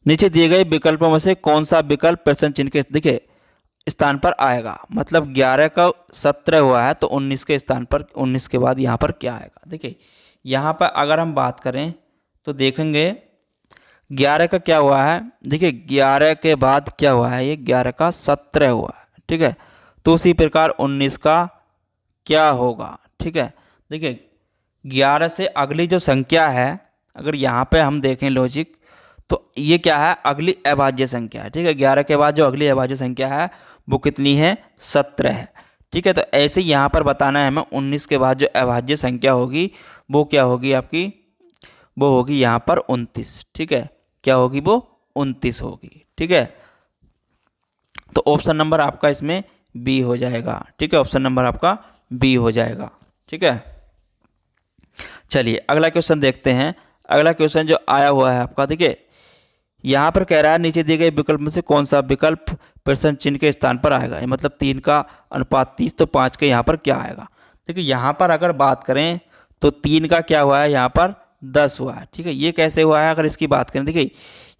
नीचे दिए गए विकल्पों में से कौन सा विकल्प प्रश्न चिन्ह के देखिए स्थान पर आएगा, मतलब 11 का 17 हुआ है तो 19 के स्थान पर 19 के बाद यहाँ पर क्या आएगा। देखिए यहाँ पर अगर हम बात करें तो देखेंगे 11 का क्या हुआ है, देखिए 11 के बाद क्या हुआ है, ये 11 का 17 हुआ है, ठीक है। तो उसी प्रकार 19 का क्या होगा, ठीक है। देखिए 11 से अगली जो संख्या है, अगर यहाँ पे हम देखें लॉजिक, तो ये क्या है, अगली अभाज्य संख्या है, ठीक है। 11 के बाद जो अगली अभाज्य संख्या है वो कितनी है, 17 है, ठीक है। तो ऐसे ही यहाँ पर बताना है हमें 19 के बाद जो अभाज्य संख्या होगी वो क्या होगी आपकी, वो होगी यहाँ पर 29, ठीक है। क्या होगी, वो 29 होगी, ठीक है। तो ऑप्शन नंबर आपका इसमें बी हो जाएगा, ठीक है। ऑप्शन नंबर आपका बी हो जाएगा, ठीक है। चलिए अगला क्वेश्चन देखते हैं। अगला क्वेश्चन जो आया हुआ है आपका, देखिए यहाँ पर कह रहा है नीचे दिए गए विकल्प में से कौन सा विकल्प प्रश्न चिन्ह के स्थान पर आएगा, ये मतलब 3 का अनुपात 30, तो 5 के यहाँ पर क्या आएगा। देखिए यहाँ पर अगर बात करें तो 3 का क्या हुआ है, यहाँ पर 10 हुआ है, ठीक है। ये कैसे हुआ है, अगर इसकी बात करें, देखिए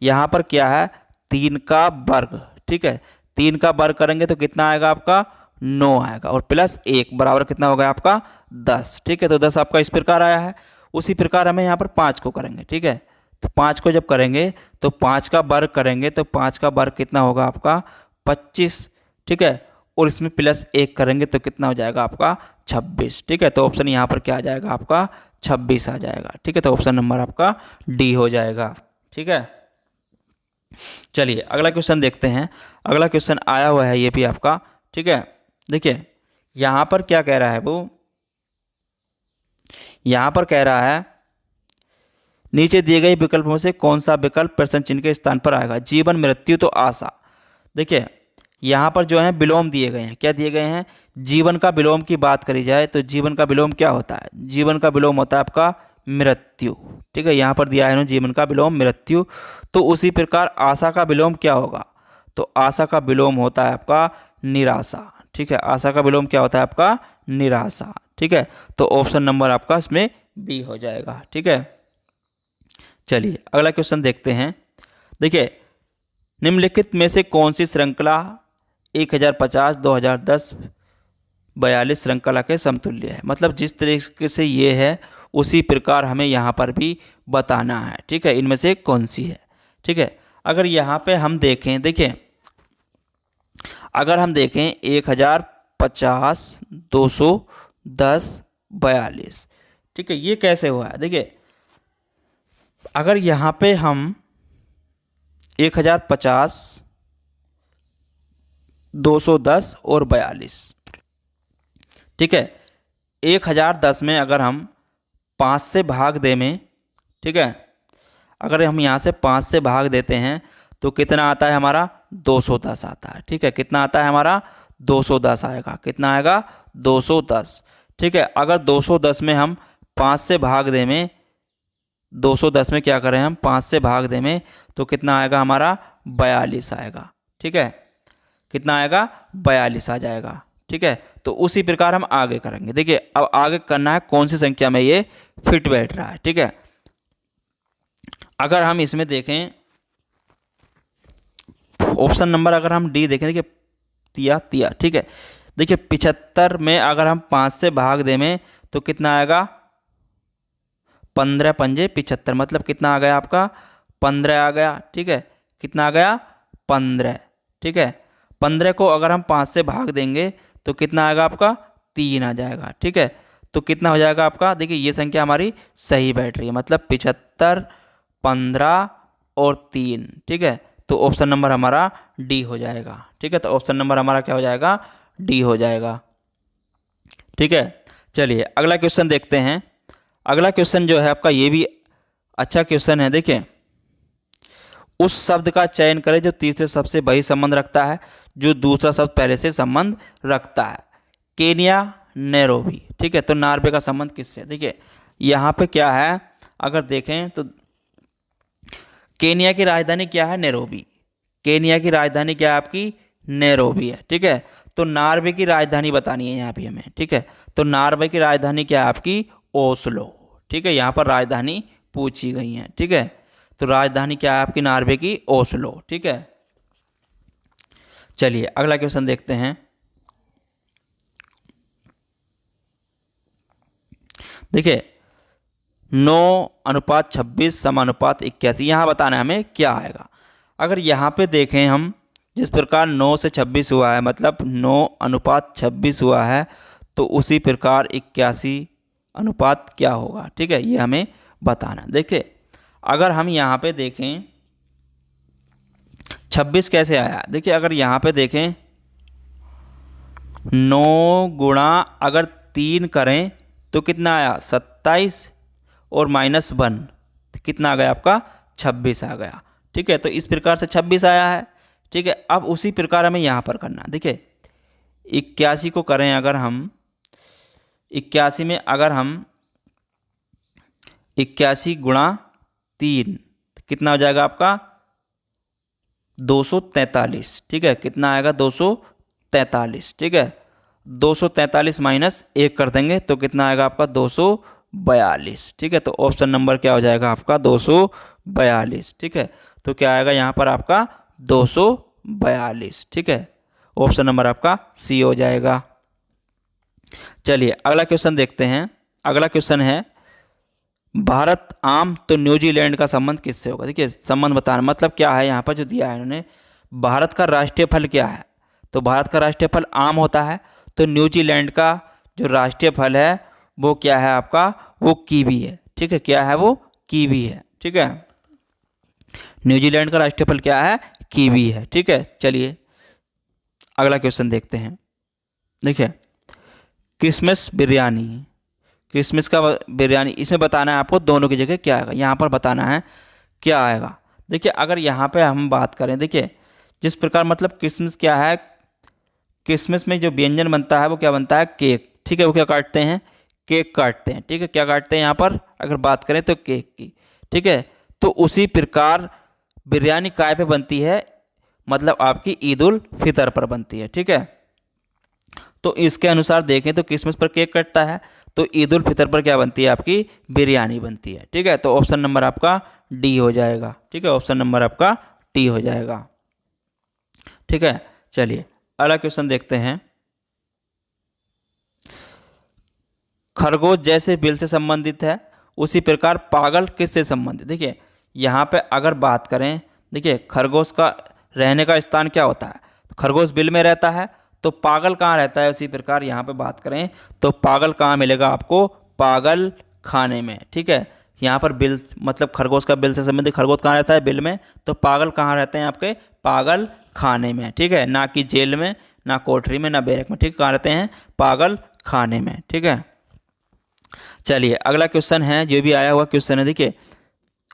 यहाँ पर क्या है, 3 का वर्ग, ठीक है। 3 का वर्ग करेंगे तो कितना आएगा आपका, 9 आएगा, और प्लस 1 बराबर कितना होगा आपका, 10, ठीक है। तो 10 आपका इस प्रकार आया है। उसी प्रकार हमें यहाँ पर 5 को करेंगे, ठीक है। तो 5 को जब करेंगे तो 5 का वर्ग करेंगे तो 5 का वर्ग कितना होगा आपका, 25, ठीक है। और इसमें प्लस 1 करेंगे तो कितना हो जाएगा आपका, 26, ठीक है। तो ऑप्शन यहाँ पर क्या आ जाएगा आपका, 26 आ जाएगा, ठीक है। तो ऑप्शन नंबर आपका डी हो जाएगा, ठीक है। चलिए अगला क्वेश्चन देखते हैं। अगला क्वेश्चन आया हुआ है ये भी आपका, ठीक है। देखिए यहाँ पर क्या कह रहा है, वो यहाँ पर कह रहा है नीचे दिए गए विकल्पों में से कौन सा विकल्प प्रश्न चिन्ह के स्थान पर आएगा, जीवन, मृत्यु, तो आशा। देखिए यहाँ पर जो है विलोम दिए गए हैं, क्या दिए गए हैं, जीवन का विलोम की बात करी जाए तो जीवन का विलोम क्या होता है, जीवन का विलोम होता है आपका मृत्यु, ठीक है। यहाँ पर दिया है ना जीवन का विलोम मृत्यु। तो उसी प्रकार आशा का विलोम क्या होगा, तो आशा का विलोम होता है आपका निराशा, ठीक है। आशा का विलोम क्या होता है आपका, निराशा, ठीक है। तो ऑप्शन नंबर आपका इसमें बी हो जाएगा, ठीक है। चलिए अगला क्वेश्चन देखते हैं। देखिए निम्नलिखित में से कौन सी श्रृंखला 1050, 2010, 42 श्रृंखला के समतुल्य है, मतलब जिस तरीके से ये है उसी प्रकार हमें यहाँ पर भी बताना है, ठीक है। इनमें से कौन सी है, ठीक है। अगर यहाँ पे हम देखें, देखिए अगर हम देखें 1050, 210, 42, ठीक है। ये कैसे हुआ है, देखिए अगर यहाँ पे हम 1050, 210 और 42, ठीक है। 1010 में अगर हम 5 से भाग दे में, ठीक है, अगर हम यहाँ से 5 से भाग देते हैं तो कितना आता है हमारा, 210 आता है, ठीक है। कितना आता है हमारा, 210 आएगा, कितना आएगा, 210, ठीक है। अगर 210 में हम 5 से भाग दे में, 210 में क्या करें हम 5 से भाग दे में, तो कितना आएगा हमारा, 42 आएगा, ठीक है। कितना आएगा, 42 आ जाएगा, ठीक है। तो उसी प्रकार हम आगे करेंगे। देखिए अब आगे करना है कौन सी संख्या में ये फिट बैठ रहा है, ठीक है। अगर हम इसमें देखें ऑप्शन नंबर, अगर हम डी देखें, देखिए तिया तिया, ठीक है। देखिए 75 में अगर हम 5 से भाग दे में तो कितना आएगा, 15 पंजे 75, मतलब कितना आ गया आपका, 15 आ गया, ठीक है। कितना आ गया, 15, ठीक है। 15 को अगर हम 5 से भाग देंगे तो कितना आएगा आपका, 3 आ जाएगा, ठीक है। तो कितना हो जाएगा आपका, देखिए ये संख्या हमारी सही बैठ रही है, मतलब 75, 15 और 3, ठीक है। तो ऑप्शन नंबर हमारा डी हो जाएगा, ठीक है। तो ऑप्शन नंबर हमारा क्या हो जाएगा, डी हो जाएगा, ठीक है। चलिए अगला क्वेश्चन देखते हैं। अगला क्वेश्चन जो है आपका ये भी अच्छा क्वेश्चन है। देखिए उस शब्द का चयन करें जो तीसरे शब्द से वही संबंध रखता है जो दूसरा शब्द पहले से संबंध रखता है। केनिया, नैरोबी, ठीक है। तो नॉर्वे का संबंध किससे, देखिए यहाँ पे क्या है, अगर देखें तो केनिया की राजधानी क्या है, नैरोबी। केनिया की राजधानी क्या है आपकी, नैरोबी है, ठीक है। तो नॉर्वे की राजधानी बतानी है यहाँ भी हमें, ठीक है। तो नॉर्वे की राजधानी क्या है आपकी, ओस्लो, ठीक है। यहाँ पर राजधानी पूछी गई है, ठीक है। तो राजधानी क्या है आपकी नॉर्वे की, ओस्लो, ठीक है। चलिए अगला क्वेश्चन देखते हैं। देखिए 9:26 समानुपात 81, यहाँ बताना है हमें क्या आएगा। अगर यहाँ पे देखें हम, जिस प्रकार 9 से 26 हुआ है, मतलब 9:26 हुआ है, तो उसी प्रकार 81 अनुपात क्या होगा, ठीक है, ये हमें बताना। देखिए अगर हम यहाँ पे देखें 26 कैसे आया, देखिए अगर यहाँ पे देखें 9 गुणा अगर 3 करें तो कितना आया 27 और -1 कितना आ गया आपका 26 आ गया, ठीक है। तो इस प्रकार से 26 आया है, ठीक है। अब उसी प्रकार हमें यहाँ पर करना, देखिए 81 को करें अगर हम, 81 में अगर हम 81 गुणा 3 कितना हो जाएगा आपका 243, ठीक है। कितना आएगा 243, ठीक है। 243 -1 कर देंगे तो कितना आएगा आपका 242, ठीक है। तो ऑप्शन नंबर क्या हो जाएगा आपका 242, ठीक है। तो क्या आएगा यहाँ पर आपका 242, ठीक है। ऑप्शन नंबर आपका सी हो जाएगा। चलिए अगला क्वेश्चन देखते हैं। अगला क्वेश्चन है भारत आम तो न्यूजीलैंड का संबंध किससे होगा। देखिए संबंध बताना मतलब क्या है, यहाँ पर जो दिया है इन्होंने, भारत का राष्ट्रीय फल क्या है, तो भारत का राष्ट्रीय फल आम होता है, तो न्यूजीलैंड का जो राष्ट्रीय फल है वो क्या है आपका, वो कीवी है, ठीक है। क्या है वो, कीवी है, ठीक है। न्यूजीलैंड का राष्ट्रीय फल क्या है, कीवी है, ठीक है। चलिए अगला क्वेश्चन देखते हैं। देखिए क्रिसमस बिरयानी, क्रिसमस का बिरयानी, इसमें बताना है आपको दोनों की जगह क्या आएगा, यहाँ पर बताना है क्या आएगा। देखिए अगर यहाँ पे हम बात करें, देखिए जिस प्रकार मतलब क्रिसमस क्या है, क्रिसमस में जो व्यंजन बनता है वो क्या बनता है, केक, ठीक है। वो क्या काटते हैं, केक काटते हैं, ठीक है। क्या काटते हैं यहाँ पर अगर बात करें तो केक की, ठीक है। तो उसी प्रकार बिरयानी काय पे बनती है, मतलब आपकी ईद उल फितर पर बनती है, ठीक है। तो इसके अनुसार देखें तो क्रिसमस पर केक कटता है, तो ईद उल फितर पर क्या बनती है आपकी बिरयानी बनती है, ठीक है। तो ऑप्शन नंबर आपका डी हो जाएगा, ठीक है। ऑप्शन नंबर आपका डी हो जाएगा, ठीक है। चलिए अगला क्वेश्चन देखते हैं। खरगोश जैसे बिल से संबंधित है उसी प्रकार पागल किससे संबंधित। देखिए यहाँ पे अगर बात करें, देखिए खरगोश का रहने का स्थान क्या होता है, खरगोश बिल में रहता है, तो पागल कहाँ रहता है। उसी प्रकार यहाँ पे बात करें तो पागल कहाँ मिलेगा आपको, पागल खाने में, ठीक है। यहाँ पर बिल मतलब खरगोश का बिल से संबंधित, खरगोश कहाँ रहता है, बिल में, तो पागल कहाँ रहते हैं आपके, पागल खाने में, ठीक है। ना कि जेल में, ना कोठरी में, ना बैरक में, ठीक है। कहाँ रहते हैं, पागल खाने में, ठीक है। चलिए अगला क्वेश्चन है, जो भी आया हुआ क्वेश्चन है, देखिए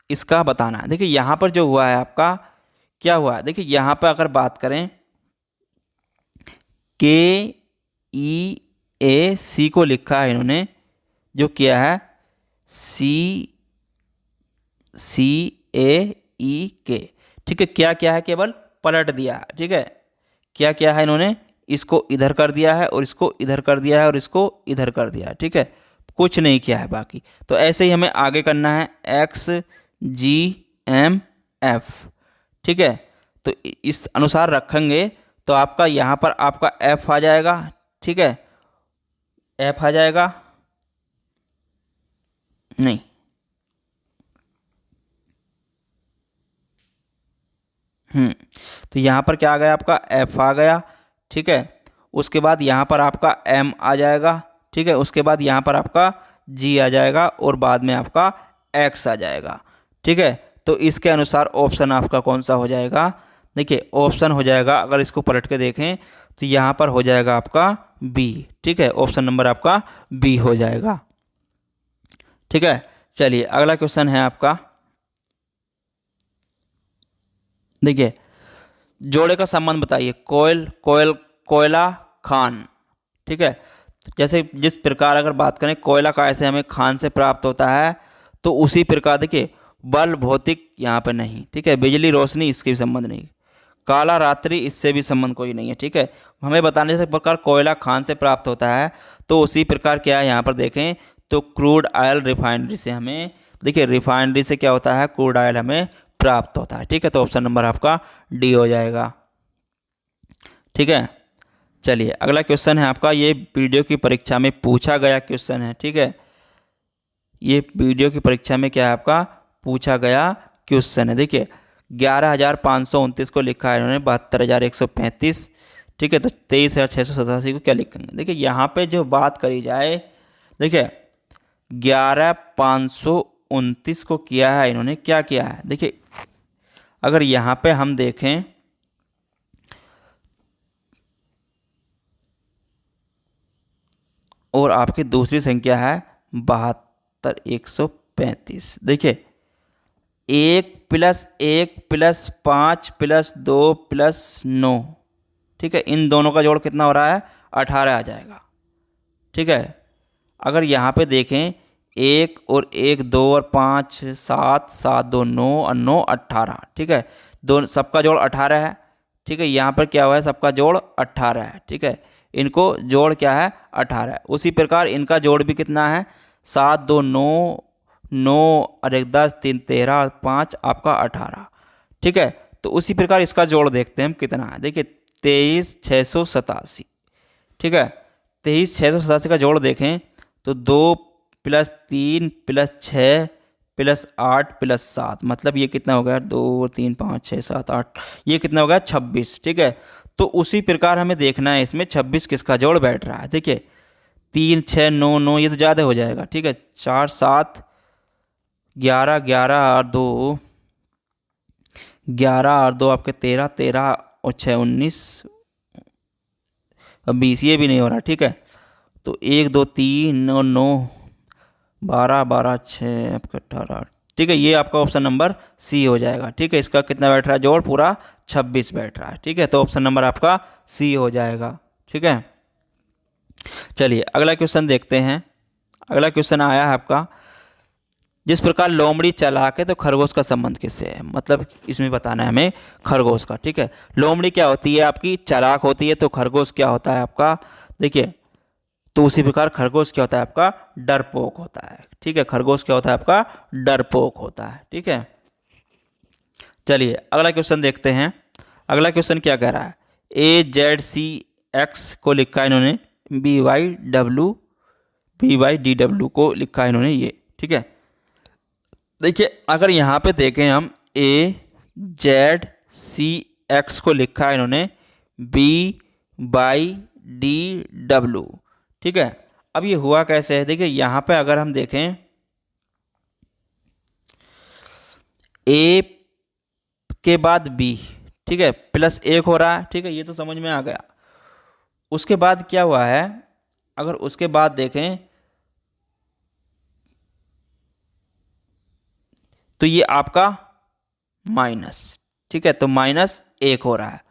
इसका बताना है। देखिए यहाँ पर जो हुआ है आपका क्या हुआ है, देखिए यहाँ पर अगर बात करें KEAC को लिखा है इन्होंने, जो किया है CCAEK, ठीक है। क्या क्या है, केवल पलट दिया है, ठीक है। क्या क्या है इन्होंने, इसको इधर कर दिया है और इसको इधर कर दिया है और इसको इधर कर दिया है, ठीक है। कुछ नहीं किया है बाकी। तो ऐसे ही हमें आगे करना है XGMF, ठीक है। तो इस अनुसार रखेंगे तो आपका यहाँ पर आपका F आ जाएगा, ठीक है। F आ जाएगा, नहीं तो यहाँ पर क्या आ गया आपका F आ गया, ठीक है। उसके बाद यहाँ पर आपका M आ जाएगा, ठीक है। उसके बाद यहाँ पर आपका G आ जाएगा और बाद में आपका X आ जाएगा, ठीक है। तो इसके अनुसार ऑप्शन आपका कौन सा हो जाएगा, देखिए ऑप्शन हो जाएगा, अगर इसको पलट के देखें तो यहाँ पर हो जाएगा आपका B, ठीक है। ऑप्शन नंबर आपका B हो जाएगा, ठीक है। चलिए अगला क्वेश्चन है आपका, देखिए जोड़े का संबंध बताइए, कोयला खान, ठीक है। जैसे जिस प्रकार अगर बात करें कोयला का ऐसे हमें खान से प्राप्त होता है, तो उसी प्रकार देखिए बल भौतिक यहाँ पर नहीं, ठीक है। बिजली रोशनी इसके भी संबंध नहीं, काला रात्रि इससे भी संबंध कोई नहीं है, ठीक है। हमें बताने से प्रकार कोयला खान से प्राप्त होता है, तो उसी प्रकार क्या है यहाँ पर देखें तो क्रूड ऑयल रिफाइनरी से हमें, देखिए रिफाइनरी से क्या होता है, क्रूड ऑयल हमें प्राप्त होता है, ठीक है। तो ऑप्शन नंबर आपका डी हो जाएगा, ठीक है। चलिए अगला क्वेश्चन है आपका, ये वीडियो की परीक्षा में पूछा गया क्वेश्चन है, ठीक है। ये वीडियो की परीक्षा में क्या है आपका पूछा गया क्वेश्चन है। देखिए 11,529 को लिखा है इन्होंने 72,135, ठीक है। तो 23,687 को क्या लिखेंगे? देखिए यहाँ पे जो बात करी जाए, देखिए 11,529 को किया है इन्होंने, क्या किया है? देखिए अगर यहाँ पे हम देखें और आपकी दूसरी संख्या है 72,135, देखिए 1+1+5+2+9, ठीक है, इन दोनों का जोड़ कितना हो रहा है? 18 आ जाएगा, ठीक है। अगर यहाँ पे देखें 1 और 1 2 और 5 7 7 2 9 और 9 18, ठीक है, दो सबका जोड़ 18 है, ठीक है। यहाँ पर क्या हुआ है? सबका जोड़ 18 है, ठीक है। इनको जोड़ क्या है? 18 है। उसी प्रकार इनका जोड़ भी कितना है? 7 2 9 9 और 1 10 3 13 5 आपका 18, ठीक है। तो उसी प्रकार इसका जोड़ देखते हैं हम कितना है। देखिए 23,687, ठीक है। 23,687 का जोड़ देखें तो 2+3+6+8+7, मतलब ये कितना हो गया? 2 3 5 6 7 8, ये कितना हो गया? 26, ठीक है। तो उसी प्रकार हमें देखना है इसमें 26 किसका जोड़ बैठ रहा है। देखिए 3 6 9 9, ये तो ज़्यादा हो जाएगा, ठीक है। 4 7 11 11 और 2 11 और 2 आपके 13 13 और 6 19 और 20, ये भी नहीं हो रहा, ठीक है। तो 1 2 3 और 9 12 12 6 आपका 18, ठीक है। ये आपका ऑप्शन नंबर सी हो जाएगा, ठीक है। इसका कितना बैठ रहा है जोड़? पूरा 26 बैठ रहा है, ठीक है। तो ऑप्शन नंबर आपका सी हो जाएगा, ठीक है। चलिए अगला क्वेश्चन देखते हैं। अगला क्वेश्चन आया है आपका, जिस प्रकार लोमड़ी चालाक है तो खरगोश का संबंध किससे है? मतलब इसमें बताना है हमें खरगोश का, ठीक है। लोमड़ी क्या होती है? आपकी चालाक होती है। तो खरगोश क्या होता है आपका? देखिए तो उसी प्रकार खरगोश क्या होता है आपका? डरपोक होता है, ठीक है। खरगोश क्या होता है आपका? डरपोक होता है, ठीक है। चलिए अगला क्वेश्चन देखते हैं। अगला क्वेश्चन क्या कह रहा है? AZCX को लिखा है इन्होंने BYDW को लिखा है इन्होंने ये, ठीक है। देखिए अगर यहाँ पे देखें हम AZCX को लिखा है इन्होंने BYDW, ठीक है। अब ये हुआ कैसे है? देखिए यहाँ पे अगर हम देखें A के बाद B, ठीक है, +1 हो रहा है, ठीक है, ये तो समझ में आ गया। उसके बाद क्या हुआ है? अगर उसके बाद देखें तो ये आपका माइनस, ठीक है, तो -1 हो रहा है।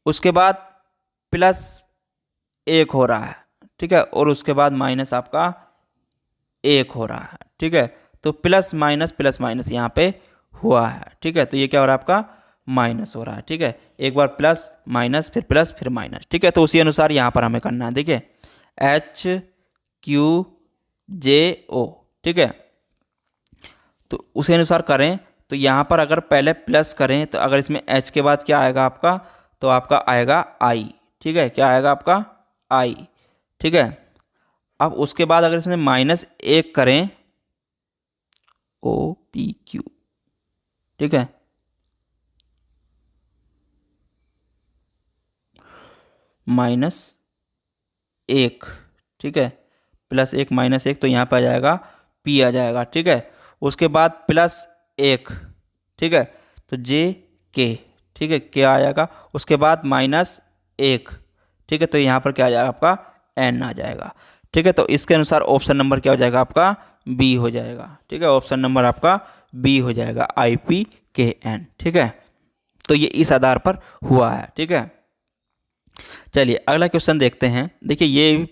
उसके बाद +1 हो रहा है, ठीक है, और उसके बाद माइनस आपका 1 हो रहा है, ठीक है। तो प्लस माइनस यहाँ पे हुआ है, ठीक है। तो ये क्या हो रहा है? आपका माइनस हो रहा है, ठीक है। एक बार प्लस माइनस फिर माइनस, ठीक है। तो उसी अनुसार यहाँ पर हमें करना है। देखिए HQJO, ठीक है। तो उसी अनुसार करें। तो यहाँ पर अगर पहले प्लस करें तो अगर इसमें H के बाद क्या आएगा आपका? तो आपका आएगा I, ठीक है। क्या आएगा आपका? I, ठीक है। अब उसके बाद अगर इसमें -1 करें OPQ, ठीक है, -1, ठीक है, +1 -1, तो यहाँ पे आ जाएगा P आ जाएगा, ठीक है। उसके बाद +1, ठीक है, तो JK, ठीक है, क्या आएगा? उसके बाद -1, ठीक है, तो यहाँ पर क्या आ जाएगा? आपका N आ जाएगा, ठीक है। तो इसके अनुसार ऑप्शन नंबर क्या हो जाएगा? आपका B हो जाएगा, ठीक है। ऑप्शन नंबर आपका B हो जाएगा, IPKN, ठीक है। तो ये इस आधार पर हुआ है, ठीक है। चलिए अगला क्वेश्चन देखते हैं। देखिए ये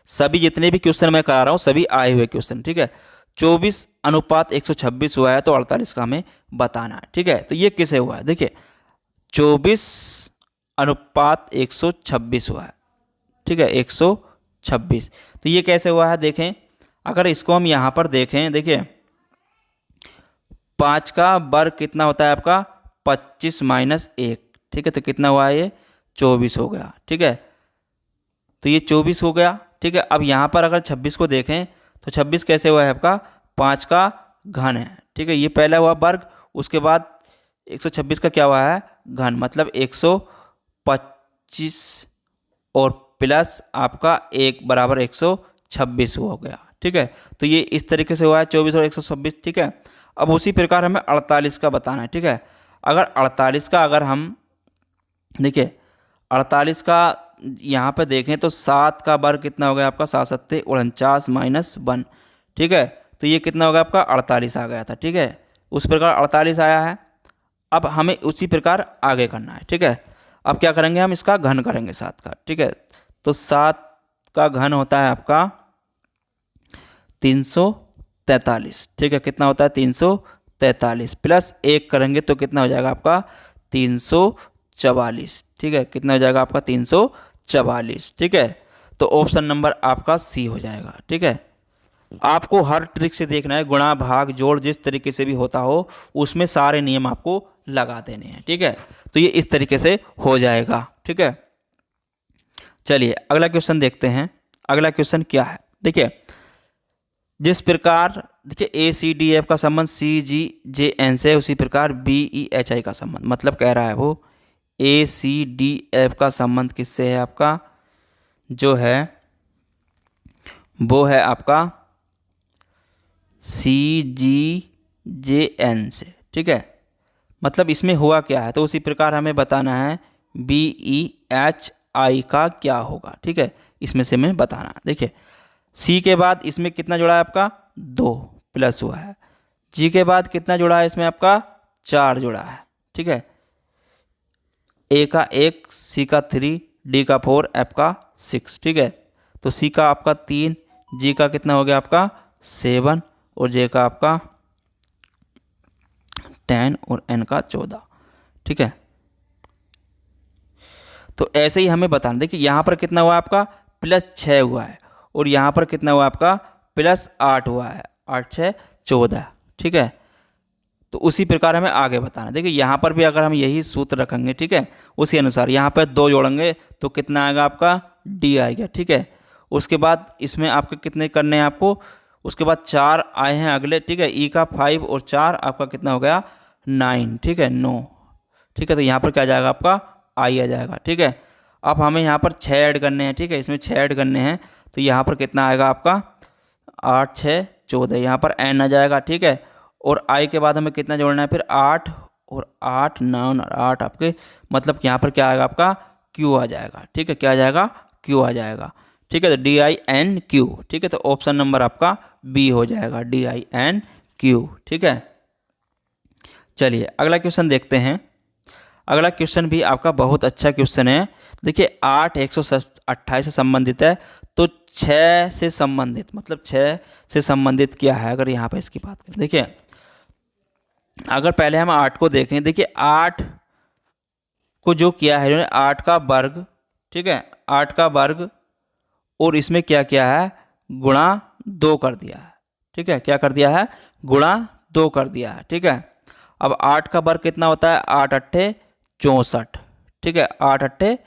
सभी जितने भी क्वेश्चन मैं करा रहा हूँ सभी आए हुए क्वेश्चन, ठीक है। 24:126 हुआ है तो 48 का हमें बताना है, ठीक है। तो ये किसे हुआ है? देखिए 24:126 हुआ है, ठीक है, 126। तो ये कैसे हुआ है? देखें अगर इसको हम यहाँ पर देखें, देखिए 5 का वर्ग कितना होता है आपका? 25 - 1, ठीक है। तो कितना हुआ है? ये 24 हो गया, ठीक है। तो ये 24 हो गया, ठीक है। अब यहाँ पर अगर 26 को देखें तो 26 कैसे हुआ है आपका? 5 का घन है। ठीक है, ये पहला हुआ वर्ग, उसके बाद 126 का क्या हुआ है घन, मतलब 125 और प्लस आपका 1 बराबर 126 हो गया। ठीक है, तो ये इस तरीके से हुआ है 24 और 126। ठीक है, अब उसी प्रकार हमें 48 का बताना है। ठीक है, अगर 48 का अगर हम देखिए 48 का यहाँ पे देखें तो 7 का वर्ग कितना हो गया आपका, 7 सत्ते 49 माइनस 1। ठीक है, तो ये कितना हो गया आपका 48 आ गया था। ठीक है, उस प्रकार 48 आया है। अब हमें उसी प्रकार आगे करना है। ठीक है, अब क्या करेंगे हम, इसका घन करेंगे 7 का। ठीक है, तो 7 का घन होता है आपका 343। ठीक है, कितना होता है 343, प्लस 1 करेंगे तो कितना हो जाएगा आपका 344। ठीक है, कितना हो जाएगा आपका 344। ठीक है, तो ऑप्शन नंबर आपका सी हो जाएगा। ठीक है, आपको हर ट्रिक से देखना है, गुणा भाग जोड़ जिस तरीके से भी होता हो उसमें सारे नियम आपको लगा देने हैं। ठीक है, तो ये इस तरीके से हो जाएगा। ठीक है, चलिए अगला क्वेश्चन देखते हैं। अगला क्वेश्चन क्या है, देखिए जिस प्रकार देखिए ए सी डी एफ का संबंध सी जी जे एन से, उसी प्रकार बी ई एच आई का संबंध, मतलब कह रहा है वो ए सी डी एफ का संबंध किससे है आपका, जो है वो है आपका सी जी जे एन से। ठीक है, मतलब इसमें हुआ क्या है, तो उसी प्रकार हमें बताना है बी ई एच आई का क्या होगा। ठीक है, इसमें से हमें बताना, देखिए सी के बाद इसमें कितना जुड़ा है आपका 2 प्लस हुआ है, जी के बाद कितना जुड़ा है इसमें आपका 4 जुड़ा है। ठीक है, ए का 1, सी का 3, डी का 4, एफ का 6। ठीक है, तो सी का आपका 3, जी का कितना हो गया आपका 7 और जे का आपका 10 और एन का 14। ठीक है, तो ऐसे ही हमें बताना, देखिए यहाँ पर कितना हुआ आपका +6 हुआ है और यहाँ पर कितना हुआ आपका +8 हुआ है, 8 6 14। ठीक है, तो उसी प्रकार हमें आगे बताना, देखिए यहाँ पर भी अगर हम यही सूत्र रखेंगे, ठीक है, उसी अनुसार यहाँ पर 2 जोड़ेंगे तो कितना आएगा आपका डी आएगा। ठीक है, उसके बाद इसमें आपके कितने करने हैं आपको, उसके बाद 4 आए हैं अगले। ठीक है, ई का 5 और 4 आपका कितना हो गया 9। ठीक है 9। ठीक है, तो यहाँ पर क्या आ जाएगा आपका आई आ जाएगा। ठीक है, अब हमें यहाँ पर 6 ऐड करने हैं। ठीक है, इसमें 6 ऐड करने हैं तो यहाँ पर कितना आएगा आपका 8 6 14, यहाँ पर एन आ जाएगा। ठीक है, और आई के बाद हमें कितना जोड़ना है फिर 8 और 8 9 और 8 आपके, मतलब यहाँ पर क्या आएगा आपका क्यू आ जाएगा। ठीक है, क्या आ जाएगा क्यू आ जाएगा। ठीक है, तो डी आई एन क्यू। ठीक है, तो ऑप्शन नंबर आपका बी हो जाएगा, डी आई एन क्यू। ठीक है, चलिए अगला क्वेश्चन देखते हैं। अगला क्वेश्चन भी आपका बहुत अच्छा क्वेश्चन है। देखिए 8 128 से संबंधित है, तो 6 से संबंधित, मतलब 6 से संबंधित क्या है, अगर यहाँ पे इसकी बात करें, देखिए अगर पहले हम 8 को देखें, देखिए 8 को जो किया है इन्होंने 8 का वर्ग। ठीक है, 8 का वर्ग और इसमें क्या किया है गुणा 2 कर दिया है। ठीक है, क्या कर दिया है गुणा 2 कर दिया है। ठीक है, अब 8 का वर्ग कितना होता है 8 अट्ठे 64। ठीक है, 8 अट्ठे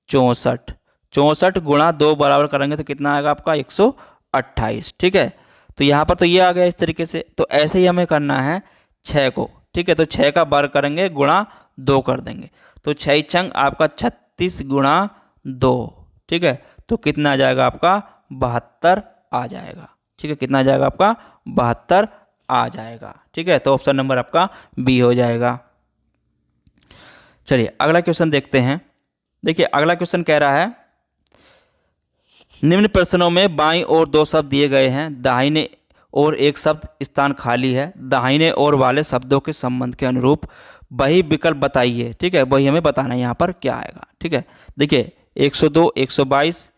64, 64 गुणा 2 बराबर करेंगे तो कितना आएगा आपका 128। ठीक है, तो यहाँ पर तो ये आ गया इस तरीके से, तो ऐसे ही हमें करना है 6 को। ठीक है, तो 6 का वर्ग करेंगे गुणा 2 कर देंगे, तो 6 चंग आपका 36 गुणा 2। ठीक है, तो कितना आ जाएगा आपका 72 आ जाएगा। ठीक है, कितना आ जाएगा आपका 72 आ जाएगा। ठीक है, तो ऑप्शन नंबर आपका बी हो जाएगा। चलिए अगला क्वेश्चन देखते हैं। देखिए अगला क्वेश्चन कह रहा है निम्न प्रश्नों में बाईं ओर 2 शब्द दिए गए हैं, दाहिने ओर एक शब्द स्थान खाली है, दाहिने ओर वाले शब्दों के संबंध के अनुरूप वही विकल्प बताइए। ठीक है, वही हमें बताना है यहाँ पर क्या आएगा। ठीक है, देखिए 102 122,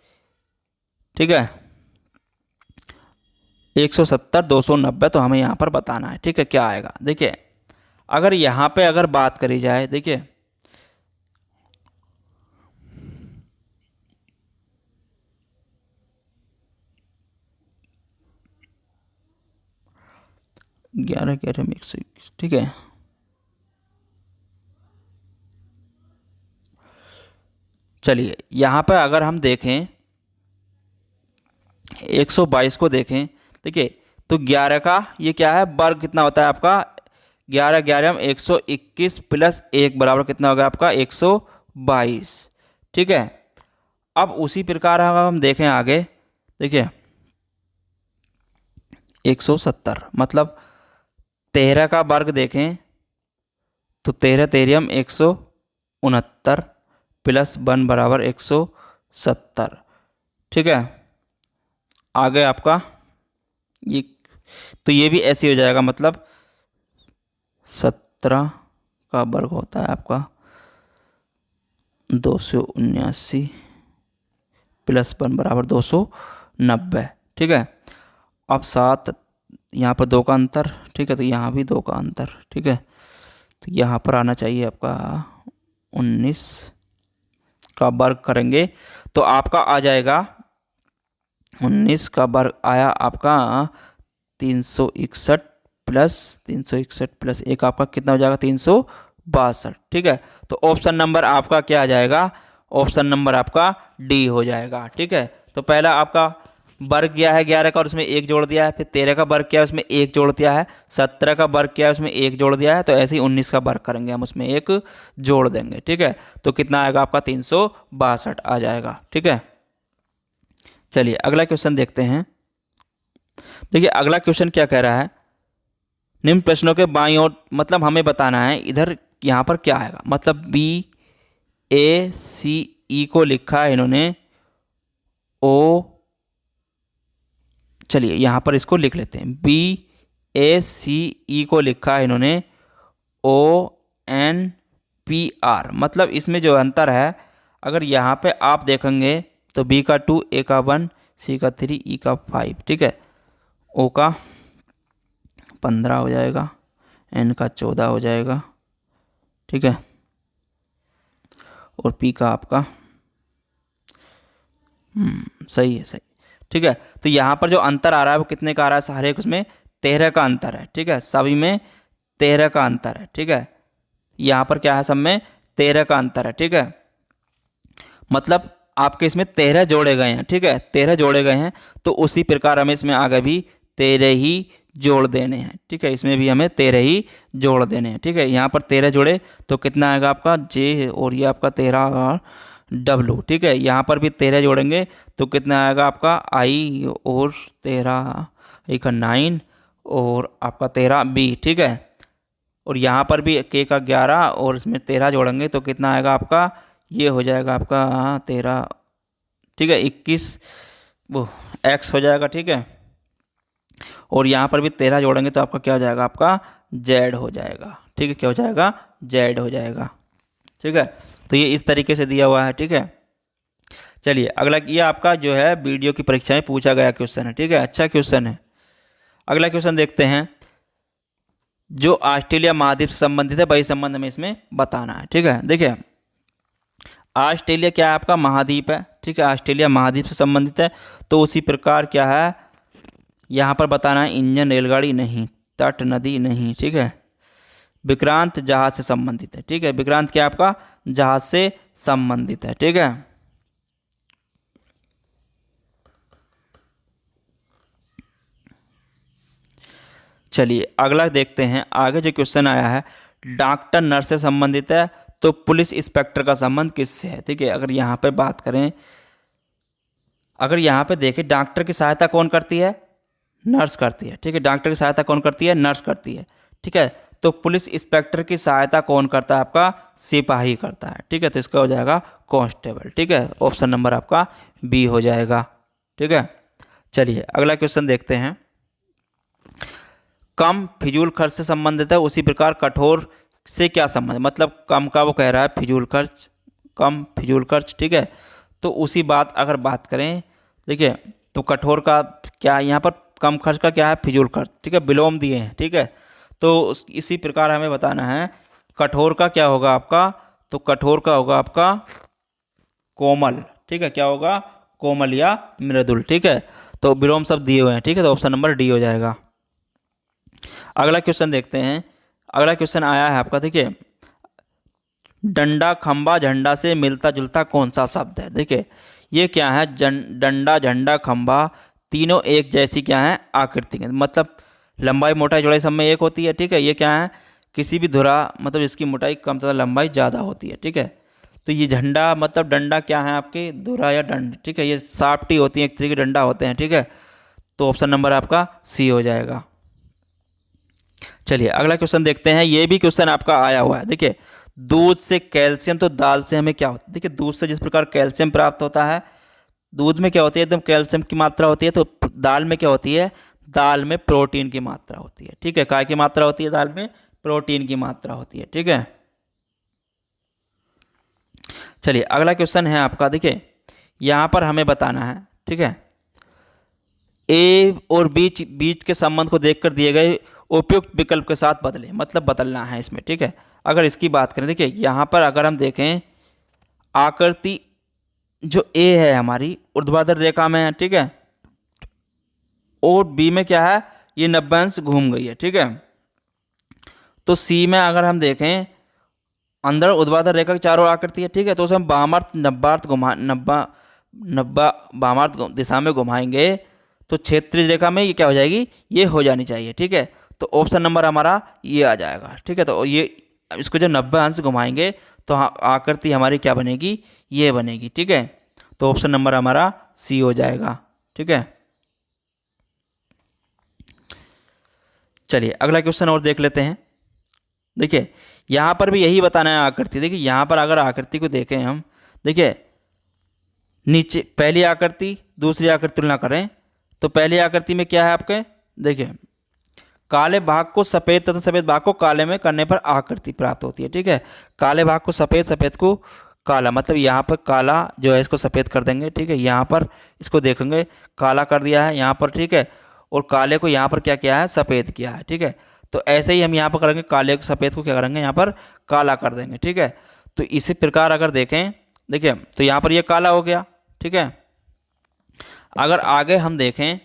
ठीक है 170 290, तो हमें यहाँ पर बताना है। ठीक है, क्या आएगा, देखिए अगर यहाँ पे अगर बात करी जाए, देखिए ग्यारह 11 में 121। ठीक है, चलिए यहाँ पे अगर हम देखें 122 को देखें, देखिए तो 11 का ये क्या है वर्ग कितना होता है आपका, 11 11 में 121 प्लस 1 बराबर कितना होगा आपका 122। ठीक है, अब उसी प्रकार हम देखें आगे, देखिए 170 मतलब 13 का वर्ग देखें तो 13 तेरियम 169 प्लस 1 बराबर 170। ठीक है, आगे आपका ये, तो ये भी ऐसे हो जाएगा, मतलब 17 का वर्ग होता है आपका 279 प्लस 1 बराबर 290। ठीक है, अब 7 यहाँ पर 2 का अंतर, ठीक है, तो यहाँ भी 2 का अंतर। ठीक है, तो यहाँ पर आना चाहिए आपका 19 का वर्ग करेंगे तो आपका आ जाएगा 19 का वर्ग आया आपका 361 प्लस 1 आपका कितना हो जाएगा 362। ठीक है, तो ऑप्शन नंबर आपका क्या आ जाएगा, ऑप्शन नंबर आपका डी हो जाएगा। ठीक है, तो पहला आपका वर्ग किया है 11 का और उसमें 1 जोड़ दिया है, फिर 13 का वर्ग किया है उसमें 1 जोड़ दिया है, 17 का वर्ग किया है उसमें 1 जोड़ दिया है, तो ऐसे ही 19 का वर्ग करेंगे हम उसमें 1 जोड़ देंगे। ठीक है, तो कितना आएगा आपका 362 आ जाएगा। ठीक है, चलिए अगला क्वेश्चन देखते हैं। देखिए अगला क्वेश्चन क्या कह रहा है, निम्न प्रश्नों के बाईं ओर, मतलब हमें बताना है इधर यहाँ पर क्या आएगा, मतलब BACE को लिखा है इन्होंने ओ, चलिए यहाँ पर इसको लिख लेते हैं, BACE को लिखा है इन्होंने ONPR, मतलब इसमें जो अंतर है अगर यहाँ पे आप देखेंगे तो B का 2, A का 1, C का 3, E का 5। ठीक है, O का 15 हो जाएगा, N का 14 हो जाएगा। ठीक है, और P का आपका सही है, सही। ठीक है, तो यहाँ पर जो अंतर आ रहा है वो कितने का आ रहा है, सारे उसमें 13 का अंतर है। ठीक है, सभी में 13 का अंतर है। ठीक है, यहाँ पर क्या है, सब में 13 का अंतर है। ठीक है, मतलब आपके इसमें 13 जोड़े गए हैं। ठीक है, 13 जोड़े गए हैं, तो उसी प्रकार हमें इसमें आगे भी 13 ही जोड़ देने हैं। ठीक है, इसमें भी हमें 13 ही जोड़ देने हैं। ठीक है, यहाँ पर 13 जोड़े तो कितना आएगा आपका J, और ये आपका 13 W। ठीक है, यहाँ पर भी 13 जोड़ेंगे तो कितना आएगा आपका I, और 13 एक 9, और आपका 13 B। ठीक है, और यहाँ पर भी K का 11 और इसमें 13 जोड़ेंगे तो कितना आएगा आपका, ये हो जाएगा आपका 13, ठीक है 21 वो X हो जाएगा। ठीक है, और यहाँ पर भी 13 जोड़ेंगे तो आपका क्या हो जाएगा, आपका Z हो जाएगा। ठीक है, क्या हो जाएगा, Z हो जाएगा। ठीक है, तो ये इस तरीके से दिया हुआ है। ठीक है, चलिए अगला, ये आपका जो है वीडियो की परीक्षा में पूछा गया क्वेश्चन है। ठीक है, अच्छा क्वेश्चन है। अगला क्वेश्चन देखते हैं, जो ऑस्ट्रेलिया महाद्वीप से संबंधित है वही संबंध में इसमें बताना है। ठीक है, देखिए ऑस्ट्रेलिया क्या है, आपका महाद्वीप है। ठीक है, ऑस्ट्रेलिया महाद्वीप से संबंधित है, तो उसी प्रकार क्या है यहाँ पर बताना है, इंजन रेलगाड़ी नहीं, तट नदी नहीं। ठीक है, विक्रांत जहाज से संबंधित है। ठीक है, विक्रांत क्या आपका जहाज से संबंधित है। ठीक है, चलिए अगला देखते हैं। आगे जो क्वेश्चन आया है, डॉक्टर नर्स से संबंधित है, तो पुलिस इंस्पेक्टर का संबंध किससे है। ठीक है, अगर यहाँ पे बात करें, अगर यहाँ पे देखें डॉक्टर की सहायता कौन करती है, नर्स करती है। ठीक है, डॉक्टर की सहायता कौन करती है, नर्स करती है। ठीक है, तो पुलिस इंस्पेक्टर की सहायता कौन करता है, आपका सिपाही करता है। ठीक है, तो इसका हो जाएगा कांस्टेबल। ठीक है, ऑप्शन नंबर आपका बी हो जाएगा। ठीक है, चलिए अगला क्वेश्चन देखते हैं। कम फिजूल खर्च से संबंधित है, उसी प्रकार कठोर से क्या संबंध, मतलब कम का वो कह रहा है फिजूल खर्च, कम फिजूल खर्च। ठीक है, तो उसी बात अगर बात करें, देखिए तो कठोर का क्या, यहाँ पर कम खर्च का क्या है, फिजूल खर्च। ठीक है, विलोम दिए हैं। ठीक है, तो इसी प्रकार हमें बताना है कठोर का क्या होगा आपका, तो कठोर का होगा आपका कोमल। ठीक है, क्या होगा, कोमल या मृदुल। ठीक है, तो विलोम शब्द दिए हुए हैं। ठीक है, तो ऑप्शन नंबर डी हो जाएगा। अगला क्वेश्चन देखते हैं। अगला क्वेश्चन आया है आपका, देखिए डंडा खंबा झंडा से मिलता जुलता कौन सा शब्द है। देखिए ये क्या है, डंडा झंडा खंबा तीनों एक जैसी क्या है, आकृति है। मतलब लंबाई मोटाई चौड़ाई सब में एक होती है, ठीक है। ये क्या है, किसी भी धुरा मतलब इसकी मोटाई कम तथा लंबाई ज़्यादा होती है, ठीक है। तो ये झंडा मतलब डंडा क्या है आपके, धुरा या दंड, ठीक है। ये साफ्टी होती है, एक तरीके के डंडा होते हैं, ठीक है। तो ऑप्शन नंबर आपका सी हो जाएगा। चलिए अगला क्वेश्चन देखते हैं। ये भी क्वेश्चन आपका आया हुआ है, देखिए। दूध से कैल्शियम तो दाल से हमें क्या होता है, देखिए। दूध से जिस प्रकार कैल्शियम प्राप्त होता है, दूध में क्या होती है, एकदम कैल्शियम की मात्रा होती है। तो दाल में क्या होती है, दाल में प्रोटीन की मात्रा होती है, ठीक है। काय की मात्रा होती है, दाल में प्रोटीन की मात्रा होती है, ठीक है। चलिए अगला क्वेश्चन है आपका, देखिए। यहां पर हमें बताना है, ठीक है। ए और बीच बीच के संबंध को देखकर दिए गए उपयुक्त विकल्प के साथ बदलें, मतलब बदलना है इसमें, ठीक है। अगर इसकी बात करें, देखिए यहाँ पर अगर हम देखें, आकृति जो ए है हमारी ऊर्ध्वाधर रेखा में है, ठीक है। और बी में क्या है, ये 90 अंश घूम गई है, ठीक है। तो सी में अगर हम देखें, अंदर ऊर्ध्वाधर रेखा की चारों आकृति है, ठीक है। तो उसे हम वामार्थ नब्बार्थ घुमा नब्बा नब्बा वामार्थ दिशा में घुमाएंगे, तो क्षेत्रीय रेखा में ये क्या हो जाएगी, ये हो जानी चाहिए, ठीक है। तो ऑप्शन नंबर हमारा ये आ जाएगा, ठीक है। तो ये इसको जब 90 अंश घुमाएंगे तो आकृति हमारी क्या बनेगी, ये बनेगी, ठीक है। तो ऑप्शन नंबर हमारा सी हो जाएगा, ठीक है। चलिए अगला क्वेश्चन और देख लेते हैं। देखिए यहाँ पर भी यही बताना है आकृति। देखिए यहाँ पर अगर आकृति को देखें हम, देखिए नीचे पहली आकृति दूसरी आकृति तुलना करें, तो पहली आकृति में क्या है आपके, देखिए काले भाग को सफ़ेद तथा सफ़ेद भाग को काले में करने पर आकृति प्राप्त होती है, ठीक है। काले भाग को सफ़ेद, सफ़ेद को काला, मतलब यहाँ पर काला जो है इसको सफ़ेद कर देंगे, ठीक है। यहाँ पर इसको देखेंगे काला कर दिया है यहाँ पर, ठीक है। और काले को यहाँ पर क्या किया है, सफ़ेद किया है, ठीक है। तो ऐसे ही हम यहाँ पर करेंगे, काले को सफ़ेद को क्या करेंगे, यहाँ पर काला कर देंगे, ठीक है। तो इसी प्रकार अगर देखें, देखिए तो यहाँ पर ये काला हो गया, ठीक है। अगर आगे हम देखें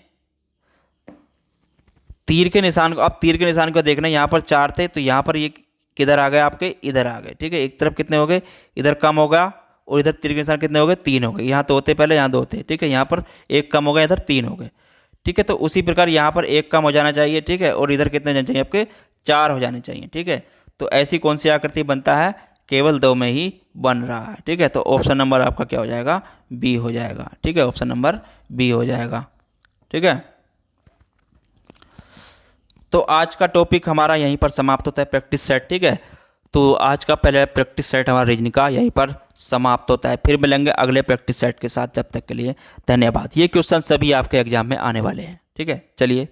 तीर के निशान को, अब तीर के निशान को देखना, यहाँ पर 4 थे तो यहाँ पर ये किधर आ गए आपके, इधर आ गए, ठीक है। एक तरफ कितने हो गए, इधर कम होगा, और इधर तीर के निशान कितने हो गए, 3 हो गए। यहाँ 2 थे पहले, यहाँ 2 थे, ठीक है। यहाँ पर 1 कम हो गया, इधर 3 हो गए, ठीक है। तो उसी प्रकार यहाँ पर 1 कम हो जाना चाहिए, ठीक है। और इधर कितने जाने चाहिए आपके, 4 हो जाने चाहिए, ठीक है। तो ऐसी कौन सी आकृति बनता है, केवल 2 में ही बन रहा है, ठीक है। तो ऑप्शन नंबर आपका क्या हो जाएगा, बी हो जाएगा, ठीक है। ऑप्शन नंबर बी हो जाएगा, ठीक है। तो आज का टॉपिक हमारा यहीं पर समाप्त होता है, प्रैक्टिस सेट, ठीक है। तो आज का पहले प्रैक्टिस सेट हमारा रीजनिंग का यहीं पर समाप्त होता है। फिर मिलेंगे अगले प्रैक्टिस सेट के साथ, जब तक के लिए धन्यवाद। ये क्वेश्चन सभी आपके एग्जाम में आने वाले हैं, ठीक है। चलिए।